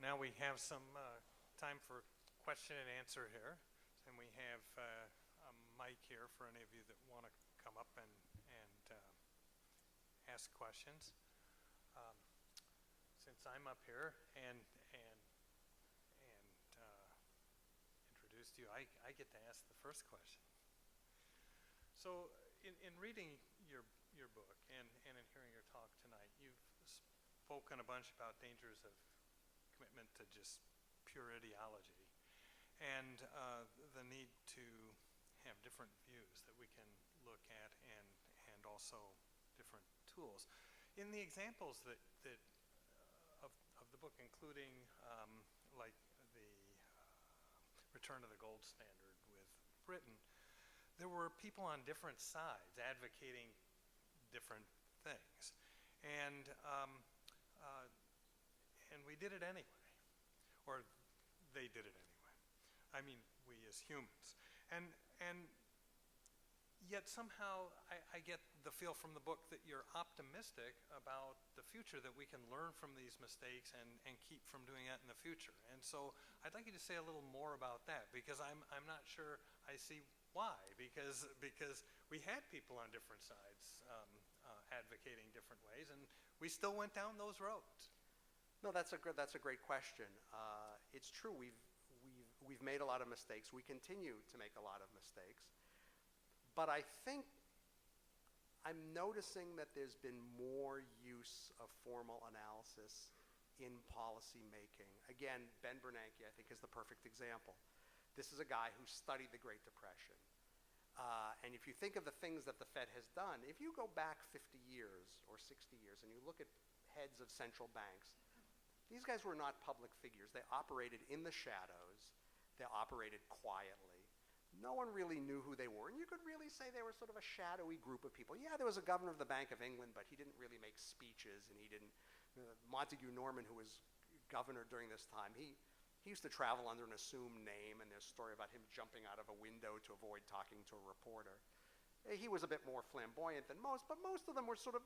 now we have some time for question and answer here. And we have a mic here for any of you that want to come up and ask questions. Since I'm up here and introduced you, I get to ask the first question. So in reading your book and in hearing your talk tonight, you've spoken a bunch about dangers of commitment to just pure ideology and the need to have different views that we can look at and also different tools. In the examples that of the book, including like the return of the gold standard with Britain, there were people on different sides advocating different things, and we did it anyway, or they did it anyway. I mean, we as humans, and yet somehow I get the feel from the book that you're optimistic about the future, that we can learn from these mistakes and keep from doing that in the future. And so I'd like you to say a little more about that, because I'm not sure I see why, because we had people on different sides advocating different ways, and we still went down those roads. No, that's a great question. It's true, we've made a lot of mistakes. We continue to make a lot of mistakes. But I think I'm noticing that there's been more use of formal analysis in policy making. Again, Ben Bernanke, I think, is the perfect example. This is a guy who studied the Great Depression. And if you think of the things that the Fed has done, if you go back 50 years or 60 years and you look at heads of central banks, these guys were not public figures. They operated in the shadows. They operated quietly. No one really knew who they were, and you could really say they were sort of a shadowy group of people. Yeah, there was a governor of the Bank of England, but he didn't really make speeches, and he didn't. Montague Norman, who was governor during this time, he used to travel under an assumed name, and there's a story about him jumping out of a window to avoid talking to a reporter. He was a bit more flamboyant than most, but most of them were sort of,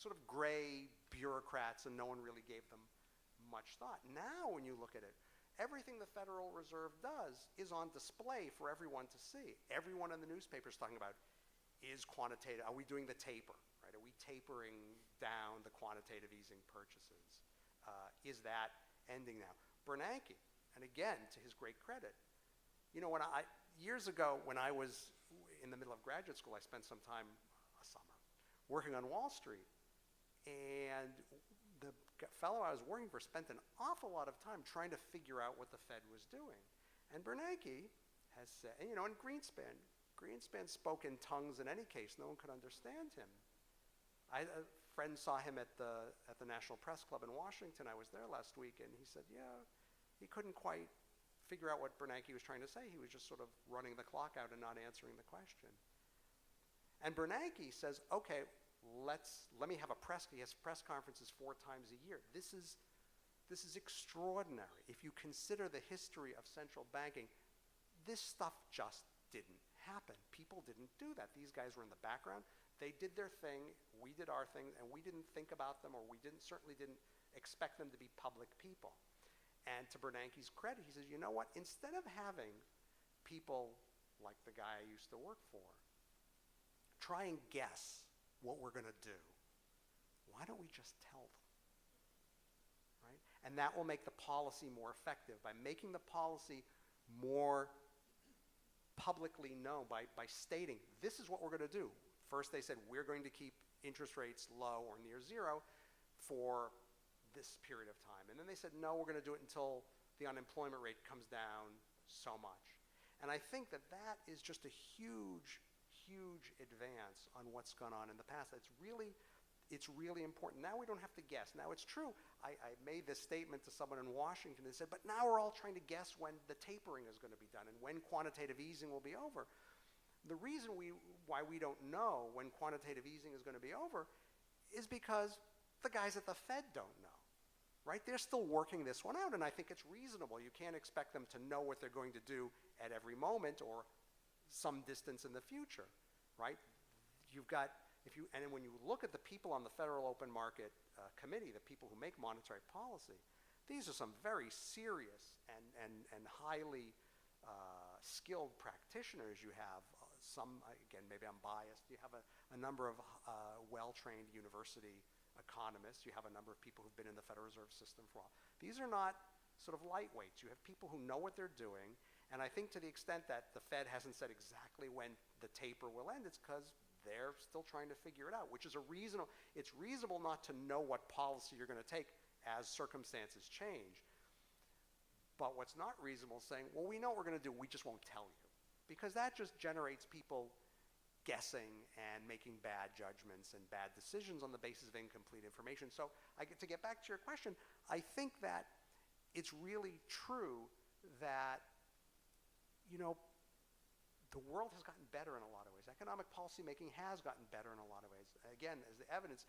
sort of gray bureaucrats, and no one really gave them much thought. Now, when you look at it, everything the Federal Reserve does is on display for everyone to see. Everyone in the newspaper is talking about, are we doing the taper, right? Are we tapering down the quantitative easing purchases? Is that ending now? Bernanke, and again, to his great credit, years ago when I was in the middle of graduate school, I spent some time, a summer, working on Wall Street, and the fellow I was working for spent an awful lot of time trying to figure out what the Fed was doing. And Bernanke has said, and Greenspan spoke in tongues in any case. No one could understand him. A friend saw him at the National Press Club in Washington. I was there last week, and he said, yeah, he couldn't quite figure out what Bernanke was trying to say. He was just sort of running the clock out and not answering the question. And Bernanke says, okay, let me have he has press conferences 4 times a year. This is extraordinary. If you consider the history of central banking, this stuff just didn't happen. People didn't do that. These guys were in the background. They did their thing, we did our thing, and we didn't think about them, or we certainly didn't expect them to be public people. And to Bernanke's credit, he says, you know what? Instead of having people like the guy I used to work for try and guess what we're going to do, why don't we just tell them, right? And that will make the policy more effective by making the policy more publicly known, by stating, this is what we're going to do. First they said, we're going to keep interest rates low or near zero for this period of time. And then they said, no, we're going to do it until the unemployment rate comes down so much. And I think that is just a huge, huge advance on what's gone on in the past. It's really important. Now we don't have to guess. Now it's true. I made this statement to someone in Washington and said, but now we're all trying to guess when the tapering is going to be done and when quantitative easing will be over. The reason why we don't know when quantitative easing is going to be over is because the guys at the Fed don't know, right? They're still working this one out, and I think it's reasonable. You can't expect them to know what they're going to do at every moment or some distance in the future, right? And when you look at the people on the Federal Open Market Committee, the people who make monetary policy, These are some very serious and highly skilled practitioners you have. Some, again, maybe I'm biased. You have a number of well-trained university economists. You have a number of people who've been in the Federal Reserve System for a while. These are not sort of lightweights. You have people who know what they're doing, and I think to the extent that the Fed hasn't said exactly when the taper will end, it's because they're still trying to figure it out, which is it's reasonable not to know what policy you're going to take as circumstances change. But what's not reasonable is saying, well, we know what we're going to do, we just won't tell you. Because that just generates people guessing and making bad judgments and bad decisions on the basis of incomplete information. So to get back to your question, I think that it's really true that, the world has gotten better in a lot of ways. Economic policymaking has gotten better in a lot of ways. Again, as the evidence,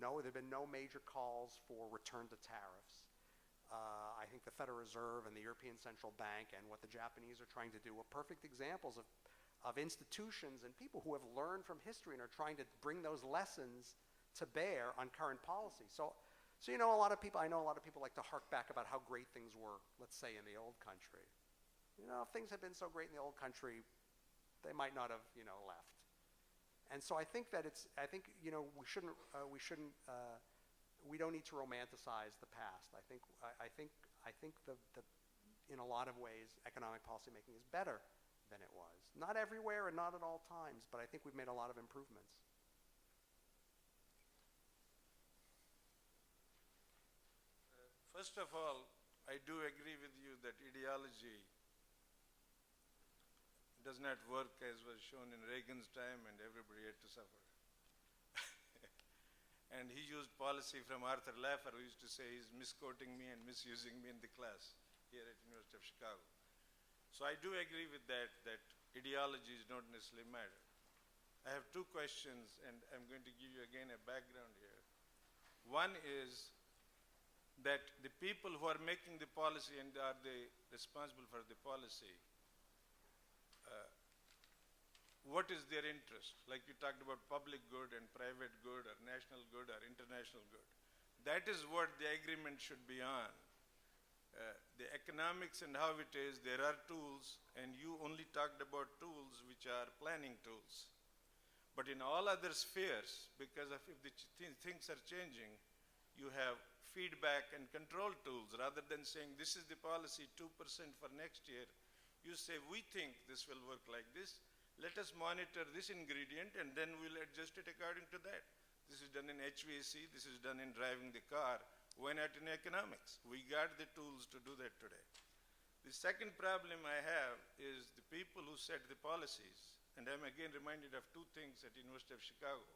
no, there have been no major calls for return to tariffs. I think the Federal Reserve and the European Central Bank and what the Japanese are trying to do are perfect examples of institutions and people who have learned from history and are trying to bring those lessons to bear on current policy. So I know a lot of people like to hark back about how great things were, let's say, in the old country. If things had been so great in the old country, they might not have, left. And so I think that we don't need to romanticize the past. I think in a lot of ways, economic policymaking is better than it was. Not everywhere and not at all times, but I think we've made a lot of improvements. First of all, I do agree with you that ideology does not work as was shown in Reagan's time, and everybody had to suffer. And he used policy from Arthur Laffer, who used to say he's misquoting me and misusing me in the class here at University of Chicago. So I do agree with that ideologies don't necessarily matter. I have two questions, and I'm going to give you again a background here. One is that the people who are making the policy and are they responsible for the policy, what is their interest? Like you talked about public good and private good or national good or international good. That is what the agreement should be on. The economics and how it is, there are tools, and you only talked about tools which are planning tools. But in all other spheres, because if the things are changing, you have feedback and control tools. Rather than saying this is the policy 2% for next year, you say we think this will work like this. Let us monitor this ingredient and then we'll adjust it according to that. This is done in HVAC, this is done in driving the car. Why not in economics? We got the tools to do that today. The second problem I have is the people who set the policies, and I'm again reminded of two things at University of Chicago.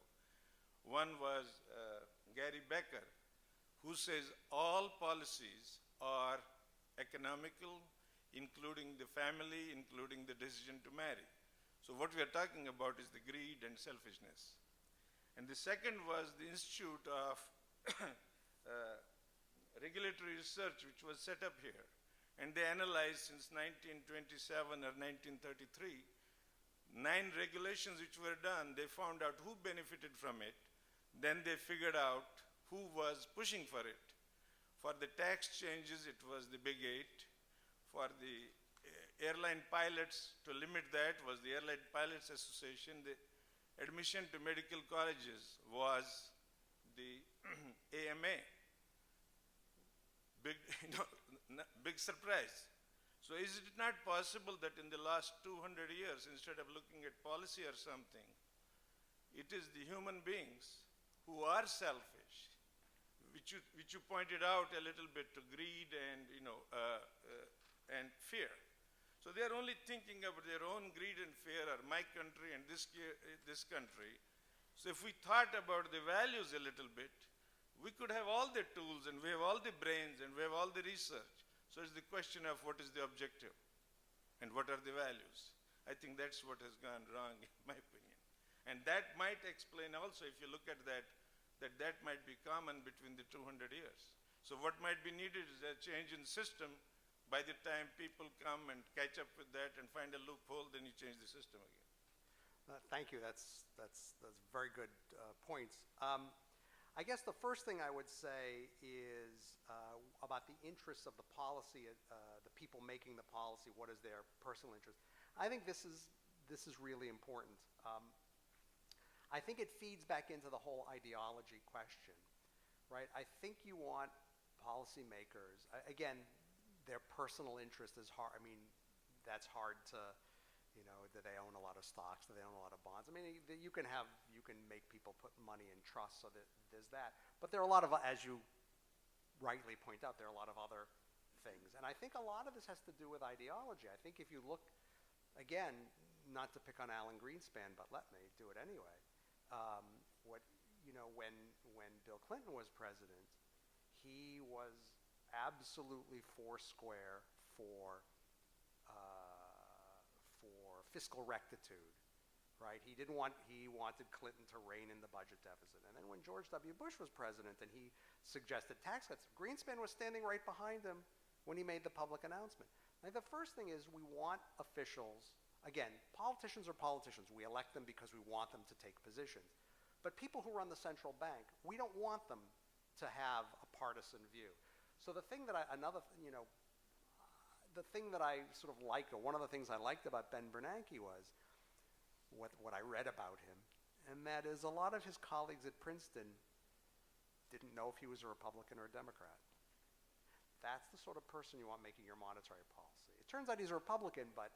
One was Gary Becker, who says all policies are economical, including the family, including the decision to marry. So what we are talking about is the greed and selfishness. And the second was the Institute of Regulatory Research, which was set up here. And they analyzed since 1927 or 1933, 9 regulations which were done. They found out who benefited from it. Then they figured out who was pushing for it. For the tax changes, it was the Big 8. For the airline pilots, to limit that, was the Airline Pilots Association. The admission to medical colleges was the AMA. Big surprise. So is it not possible that in the last 200 years, instead of looking at policy or something, it is the human beings who are selfish, which you pointed out a little bit to greed and and fear. So they are only thinking about their own greed and fear, or my country and this country. So if we thought about the values a little bit, we could have all the tools and we have all the brains and we have all the research. So it's the question of what is the objective and what are the values. I think that's what has gone wrong in my opinion. And that might explain also, if you look at that might be common between the 200 years. So what might be needed is a change in system. By the time people come and catch up with that and find a loophole, then you change the system again. Thank you. That's very good points. I guess the first thing I would say is about the interests of the policy, the people making the policy. What is their personal interest? I think this is really important. I think it feeds back into the whole ideology question, right? I think you want policymakers, again, their personal interest is hard. I mean, that's hard to, do they own a lot of stocks? Do they own a lot of bonds? I mean, you can make people put money in trust, so that there's that. But there are a lot of, as you rightly point out, there are a lot of other things. And I think a lot of this has to do with ideology. I think if you look, again, not to pick on Alan Greenspan, but let me do it anyway. When Bill Clinton was president, he was absolutely foursquare for fiscal rectitude, right? He wanted Clinton to rein in the budget deficit. And then when George W. Bush was president and he suggested tax cuts, Greenspan was standing right behind him when he made the public announcement. Now, the first thing is we want officials, again, politicians are politicians. We elect them because we want them to take positions. But people who run the central bank, we don't want them to have a partisan view. So the thing that the thing that I sort of liked, or one of the things I liked about Ben Bernanke was what I read about him, and that is a lot of his colleagues at Princeton didn't know if he was a Republican or a Democrat. That's the sort of person you want making your monetary policy. It turns out he's a Republican, but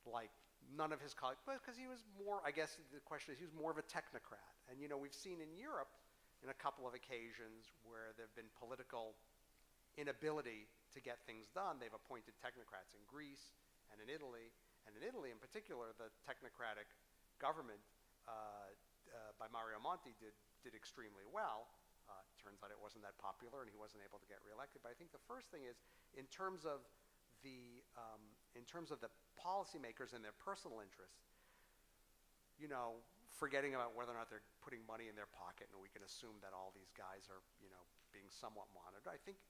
like none of his colleagues, because he was more, I guess the question is, he was more of a technocrat. And we've seen in Europe in a couple of occasions where there have been political inability to get things done, they've appointed technocrats in Greece and in Italy. And in Italy in particular, the technocratic government by Mario Monti did extremely well. Turns out it wasn't that popular and he wasn't able to get reelected. But I think the first thing is, in terms of the policymakers and their personal interests, forgetting about whether or not they're putting money in their pocket and we can assume that all these guys are, being somewhat monitored, I think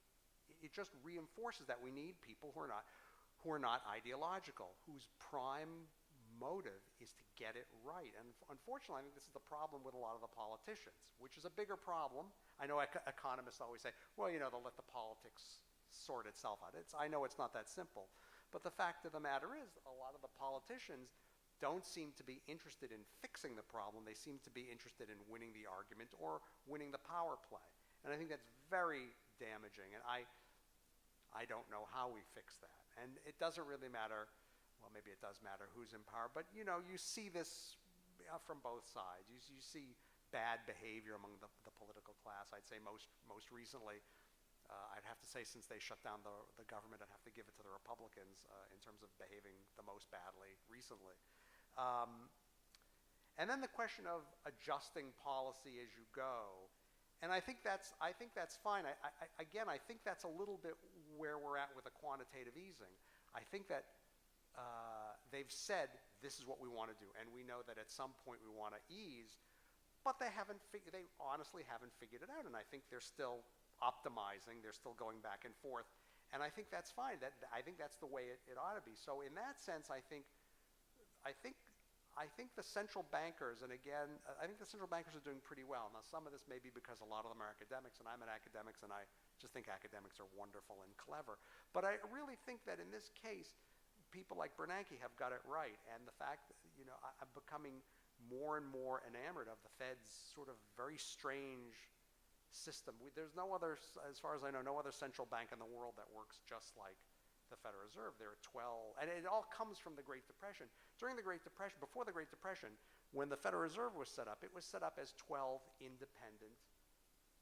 it just reinforces that we need people who are not ideological, whose prime motive is to get it right. And unfortunately, I think this is the problem with a lot of the politicians, which is a bigger problem. I know economists always say, well, they'll let the politics sort itself out. I know it's not that simple. But the fact of the matter is, a lot of the politicians don't seem to be interested in fixing the problem. They seem to be interested in winning the argument or winning the power play. And I think that's very damaging. And I don't know how we fix that. And it doesn't really matter, well, maybe it does matter who's in power, but you see this from both sides. You see bad behavior among the political class. I'd say most recently, I'd have to say since they shut down the government, I'd have to give it to the Republicans in terms of behaving the most badly recently. And then the question of adjusting policy as you go. And I think that's fine. I think that's a little bit where we're at with the quantitative easing. I think that they've said this is what we want to do, and we know that at some point we want to ease, but they honestly haven't figured it out. And I think they're still optimizing. They're still going back and forth, and I think that's fine. I think that's the way it ought to be. So in that sense, I think the central bankers, and again, I think the central bankers are doing pretty well. Now, some of this may be because a lot of them are academics, and I'm an academic, and I just think academics are wonderful and clever. But I really think that in this case, people like Bernanke have got it right. And the fact that, I'm becoming more and more enamored of the Fed's sort of very strange system. There's no other, as far as I know, no other central bank in the world that works just like the Federal Reserve. There are 12, and it all comes from the Great Depression. During the Great Depression, before the Great Depression, when the Federal Reserve was set up, it was set up as 12 independent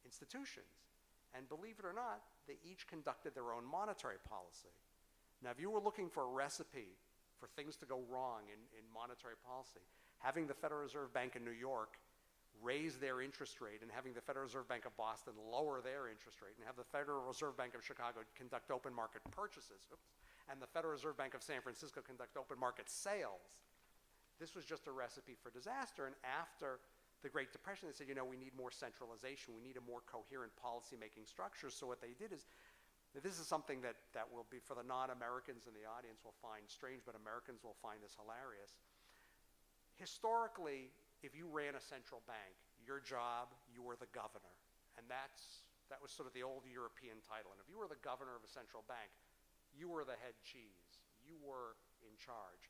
institutions. And believe it or not, they each conducted their own monetary policy. Now, if you were looking for a recipe for things to go wrong in monetary policy, having the Federal Reserve Bank in New York raise their interest rate and having the Federal Reserve Bank of Boston lower their interest rate and have the Federal Reserve Bank of Chicago conduct open market purchases, and the Federal Reserve Bank of San Francisco conduct open market sales, this was just a recipe for disaster. And after the Great Depression, they said, we need more centralization. We need a more coherent policy-making structure. So what they did is, this is something that will be, for the non-Americans in the audience, will find strange, but Americans will find this hilarious. Historically, if you ran a central bank, your job, you were the governor. And that was sort of the old European title. And if you were the governor of a central bank, you were the head cheese. You were in charge.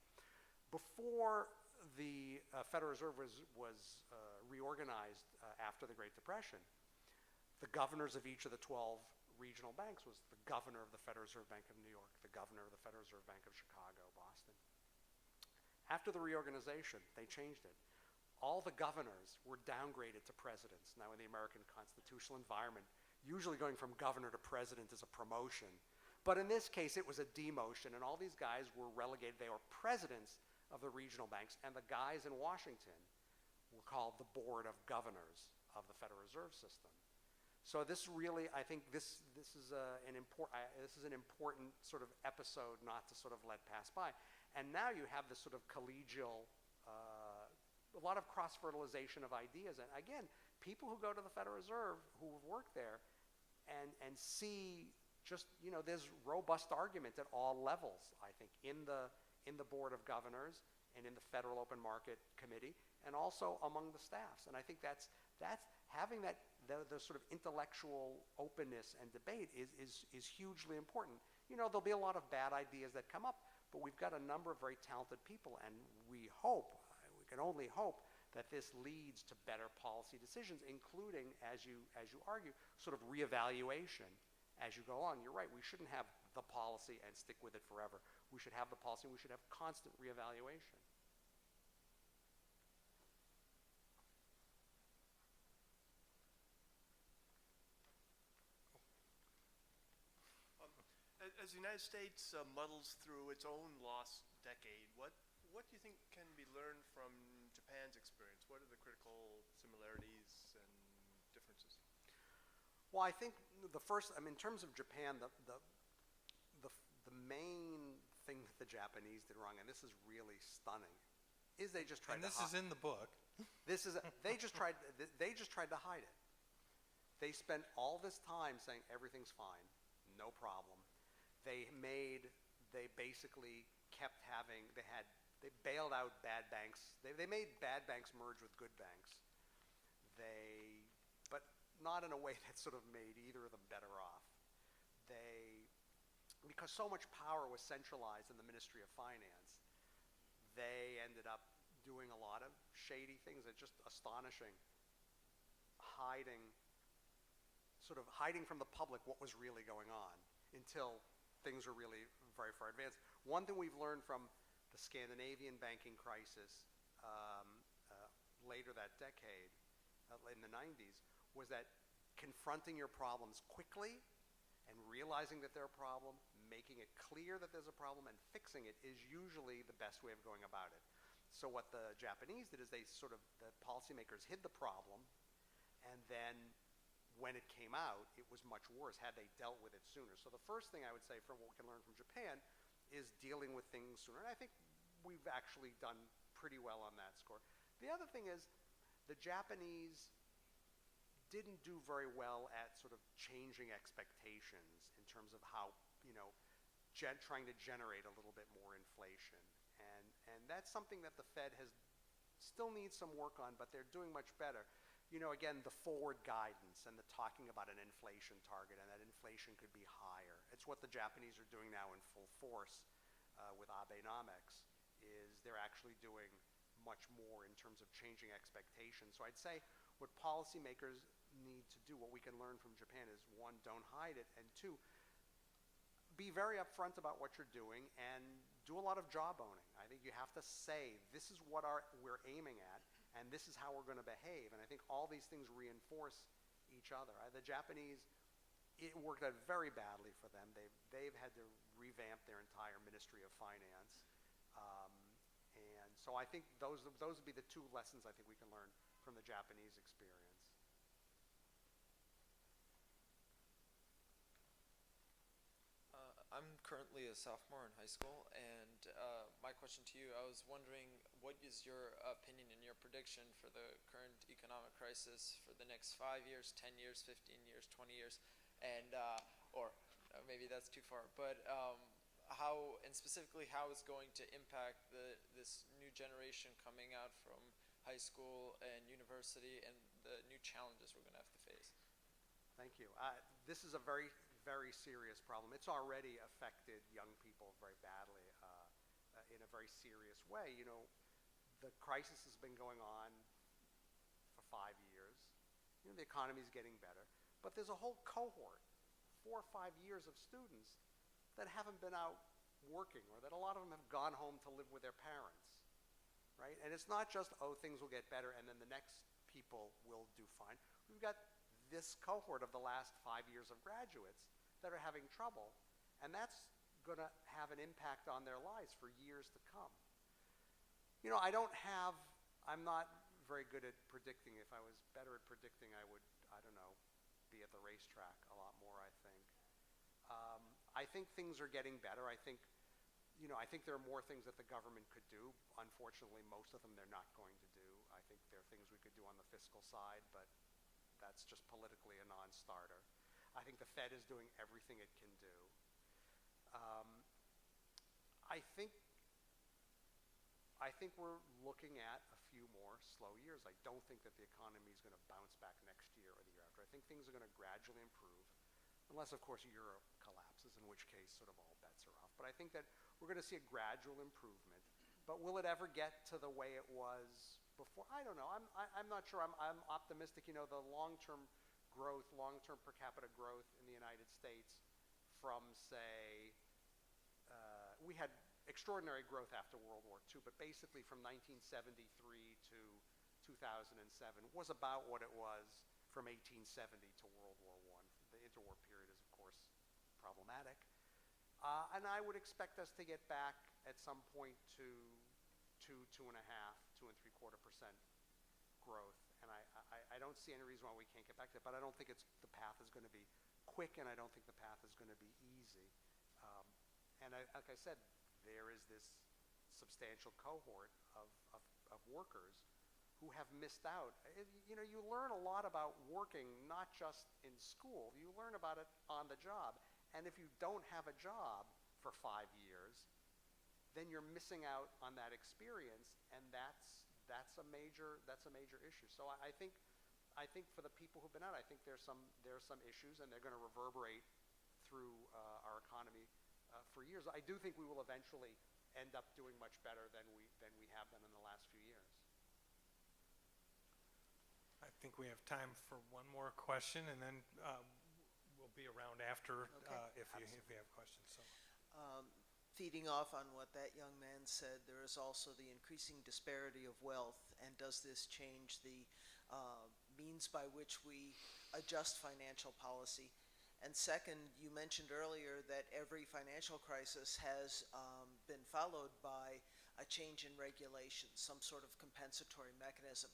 Before the Federal Reserve was reorganized after the Great Depression, the governors of each of the 12 regional banks was the governor of the Federal Reserve Bank of New York, the governor of the Federal Reserve Bank of Chicago, Boston. After the reorganization, they changed it. All the governors were downgraded to presidents. Now in the American constitutional environment, usually going from governor to president is a promotion. But in this case, it was a demotion, and all these guys were relegated. They were presidents of the regional banks, and the guys in Washington were called the Board of Governors of the Federal Reserve System. So this really, I think this is an important sort of episode not to sort of let pass by. And now you have this sort of collegial, a lot of cross-fertilization of ideas. And again, people who go to the Federal Reserve who have worked there and see just, there's robust argument at all levels, I think, in the Board of Governors and in the Federal Open Market Committee, and also among the staffs. And I think that's having that the sort of intellectual openness and debate is hugely important. There'll be a lot of bad ideas that come up, but we've got a number of very talented people, and we can only hope that this leads to better policy decisions, including, as you argue, sort of reevaluation as you go on. You're right, we shouldn't have the policy and stick with it forever. We should have the policy, and we should have constant reevaluation. As the United States muddles through its own lost decade, what do you think can be learned from Japan's experience? What are the critical similarities and differences? Well, I think the first, in terms of Japan, the main thing that the Japanese did wrong, and this is really stunning, is they just tried to hide. And this is in the book. They just tried to hide it. They spent all this time saying everything's fine, no problem. They basically kept having, they bailed out bad banks. They made bad banks merge with good banks. But not in a way that sort of made either of them better off. Because so much power was centralized in the Ministry of Finance, they ended up doing a lot of shady things that just astonishing, hiding from the public what was really going on until things were really very far advanced. One thing we've learned from the Scandinavian banking crisis later that decade, in the 90s, was that confronting your problems quickly and realizing that they're a problem, making it clear that there's a problem, and fixing it is usually the best way of going about it. So what the Japanese did is the policymakers hid the problem, and then when it came out, it was much worse had they dealt with it sooner. So the first thing I would say from what we can learn from Japan is dealing with things sooner. And I think we've actually done pretty well on that score. The other thing is the Japanese didn't do very well at sort of changing expectations in terms of how, trying to generate a little bit more inflation. And that's something that the Fed still needs some work on, but they're doing much better. Again, the forward guidance and the talking about an inflation target and that inflation could be higher. It's what the Japanese are doing now in full force with Abenomics, is they're actually doing much more in terms of changing expectations. So I'd say what policymakers need to do, what we can learn from Japan is, one, don't hide it, and two, be very upfront about what you're doing and do a lot of job owning. I think you have to say, this is what we're aiming at, and this is how we're going to behave. And I think all these things reinforce each other. The Japanese, it worked out very badly for them. They've had to revamp their entire Ministry of Finance. And so I think those would be the two lessons I think we can learn from the Japanese experience. I'm currently a sophomore in high school, and my question to you, I was wondering, what is your opinion and your prediction for the current economic crisis for the next 5 years, 10 years, 15 years, 20 years, and or maybe that's too far, but specifically how it's going to impact this new generation coming out from high school and university and the new challenges we're going to have to face? Thank you. This is a very, very serious problem. It's already affected young people very badly in a very serious way. You know, the crisis has been going on for 5 years. You know, the economy's getting better. But there's a whole cohort, 4 or 5 years of students that haven't been out working, or that a lot of them have gone home to live with their parents, right? And it's not just, oh, things will get better and then the next people will do fine. We've got this cohort of the last 5 years of graduates that are having trouble, and that's going to have an impact on their lives for years to come. You know, I'm not very good at predicting. If I was better at predicting, I would, I don't know, be at the racetrack a lot more, I think. I think things are getting better. I think there are more things that the government could do. Unfortunately, most of them they're not going to do. I think there are things we could do on the fiscal side, but that's just politically a non-starter. I think the Fed is doing everything it can do. I think we're looking at a few more slow years. I don't think that the economy is going to bounce back next year or the year after. I think things are going to gradually improve, unless, of course, Europe collapses, in which case sort of all bets are off. But I think that we're going to see a gradual improvement. But will it ever get to the way it was before? I don't know. I'm not sure. I'm optimistic. You know, the long-term growth, long-term per capita growth in the United States from, say, we had extraordinary growth after World War II, but basically from 1973 to 2007 was about what it was from 1870 to World War I. The interwar period is, of course, problematic. And I would expect us to get back at some point to 2.5%, 2.75% growth. And I don't see any reason why we can't get back to that, but I don't think the path is going to be quick, and I don't think the path is going to be easy. Like I said, there is this substantial cohort of workers who have missed out. You know, you learn a lot about working not just in school. You learn about it on the job. And if you don't have a job for 5 years, then you're missing out on that experience, and that's a major issue. So I think for the people who've been out, I think there's some issues, and they're going to reverberate through our economy for years. I do think we will eventually end up doing much better than we have done in the last few years. I think we have time for one more question, and then we'll be around after if you have questions. So. Feeding off on what that young man said, there is also the increasing disparity of wealth, and does this change the means by which we adjust financial policy? And second, you mentioned earlier that every financial crisis has been followed by a change in regulations, some sort of compensatory mechanism.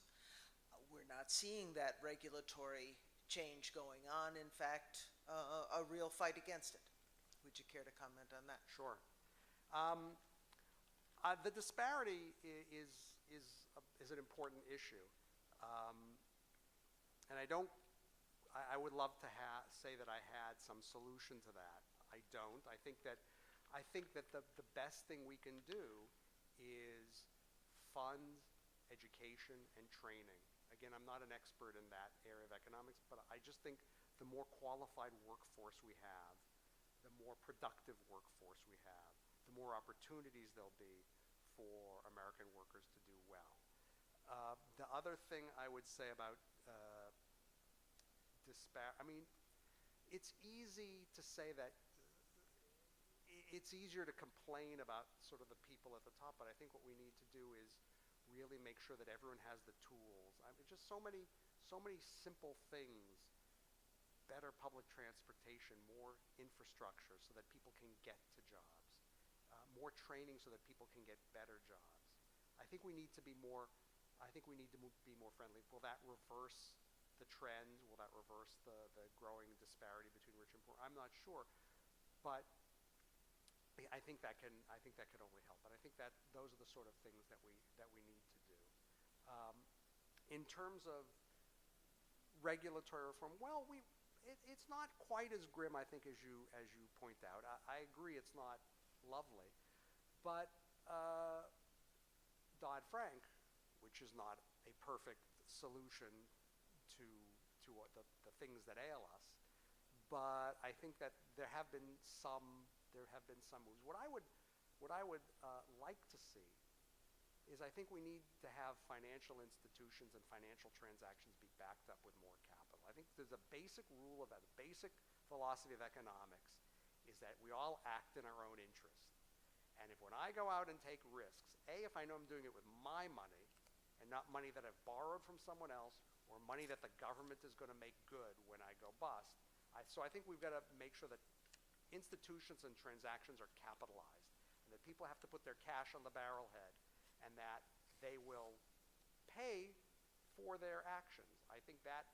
We're not seeing that regulatory change going on. In fact, a real fight against it. Would you care to comment on that? Sure. The disparity is an important issue, and I would love to say that I had some solution to that. I don't. I think that the best thing we can do is fund education and training. Again, I'm not an expert in that area of economics, but I just think the more qualified workforce we have, the more productive workforce we have, the more opportunities there'll be for American workers to do well. The other thing I would say about I mean, it's easy to say that it's easier to complain about sort of the people at the top, but I think what we need to do is really make sure that everyone has the tools. I mean, just so many simple things. Better public transportation, more infrastructure so that people can get to jobs, more training so that people can get better jobs. I think we need to be more friendly. Will that reverse the trend? Will that reverse the growing disparity between rich and poor? I'm not sure, but I think that can only help. And I think that those are the sort of things that we need to do. In terms of regulatory reform, well, it's not quite as grim, I think, as you point out. I agree, it's not lovely, but Dodd-Frank, which is not a a perfect solution to the things that ail us. But I think that there have been some moves. What I would like to see is, I think we need to have financial institutions and financial transactions be backed up with more capital. I think there's a basic rule of that, a basic philosophy of economics is that we all act in our own interest. And when I go out and take risks, if I know I'm doing it with my money and not money that I've borrowed from someone else or money that the government is going to make good when I go bust, so I think we've got to make sure that institutions and transactions are capitalized and that people have to put their cash on the barrelhead and that they will pay for their actions. I think that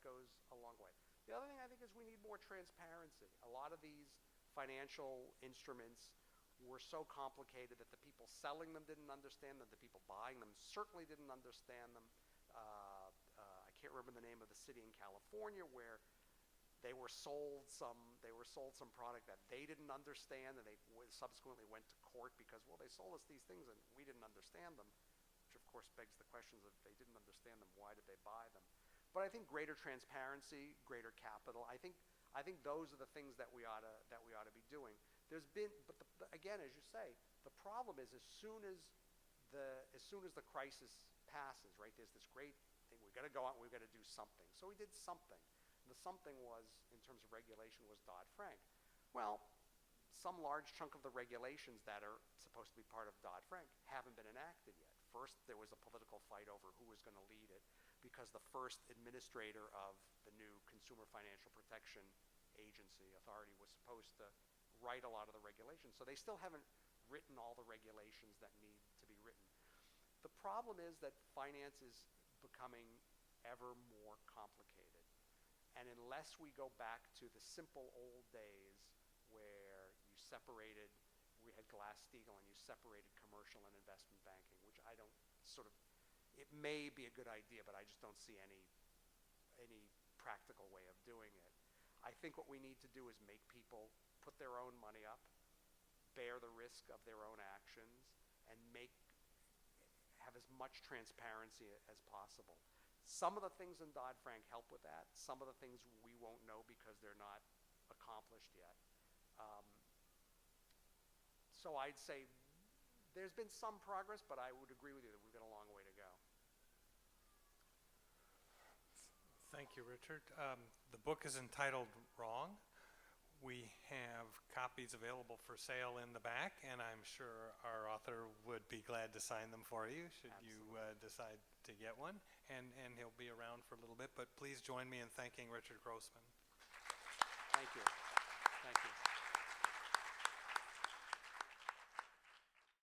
goes a long way. The other thing I think is we need more transparency. A lot of these financial instruments were so complicated that the people selling them didn't understand them, the people buying them certainly didn't understand them. I can't remember the name of the city in California where they were sold some product that they didn't understand, and they subsequently went to court because, well, they sold us these things and we didn't understand them, which of course begs the questions of, if they didn't understand them, why did they buy them? But I think greater transparency, greater capital, I think those are the things that we ought to be doing. There's been, but again, as you say, the problem is as soon as the crisis passes, right? There's this great thing, we've got to go out and we've got to do something. So we did something. And the something was, in terms of regulation, was Dodd-Frank. Well, some large chunk of the regulations that are supposed to be part of Dodd-Frank haven't been enacted yet. First, there was a political fight over who was going to lead it because the first administrator of the new Consumer Financial Protection Authority was supposed to write a lot of the regulations. So they still haven't written all the regulations that need to be written. The problem is that finance is becoming ever more complicated. And unless we go back to the simple old days where we had Glass-Steagall and you separated commercial and investment banking, which I don't it may be a good idea, but I just don't see any practical way of doing it. I think what we need to do is make people put their own money up, bear the risk of their own actions, and have as much transparency as possible. Some of the things in Dodd-Frank help with that. Some of the things we won't know because they're not accomplished yet. So I'd say there's been some progress, but I would agree with you that we've got a long way to go. Thank you, Richard. The book is entitled Wrong. We have copies available for sale in the back, and I'm sure our author would be glad to sign them for you should Absolutely. you decide to get one. And he'll be around for a little bit, but please join me in thanking Richard Grossman. Thank you. Thank you.